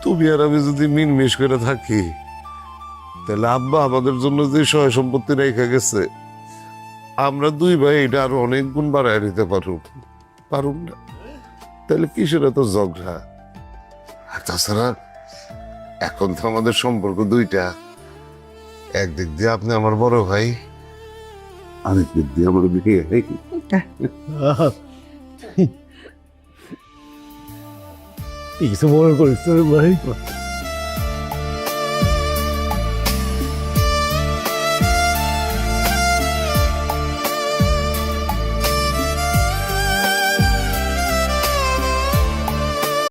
তুমি আর আমি যদি মিলমিশ করে থাকি, তাহলে আব্বা আমাদের জন্য যে সহায় সম্পত্তি রেখে গেছে, আমরা দুই ভাই এটা আরো অনেক গুণ বাড়ায় নিতে পারুম না। তাহলে কিসের এত ঝগড়া? আর তাছাড়া এখন তো আমাদের সম্পর্ক দুইটা, একদিক দিয়ে আপনি আমার বড় ভাই, আরেক দিক দিয়ে আমার বিয়ে। কিছু মনে করিস ভাই?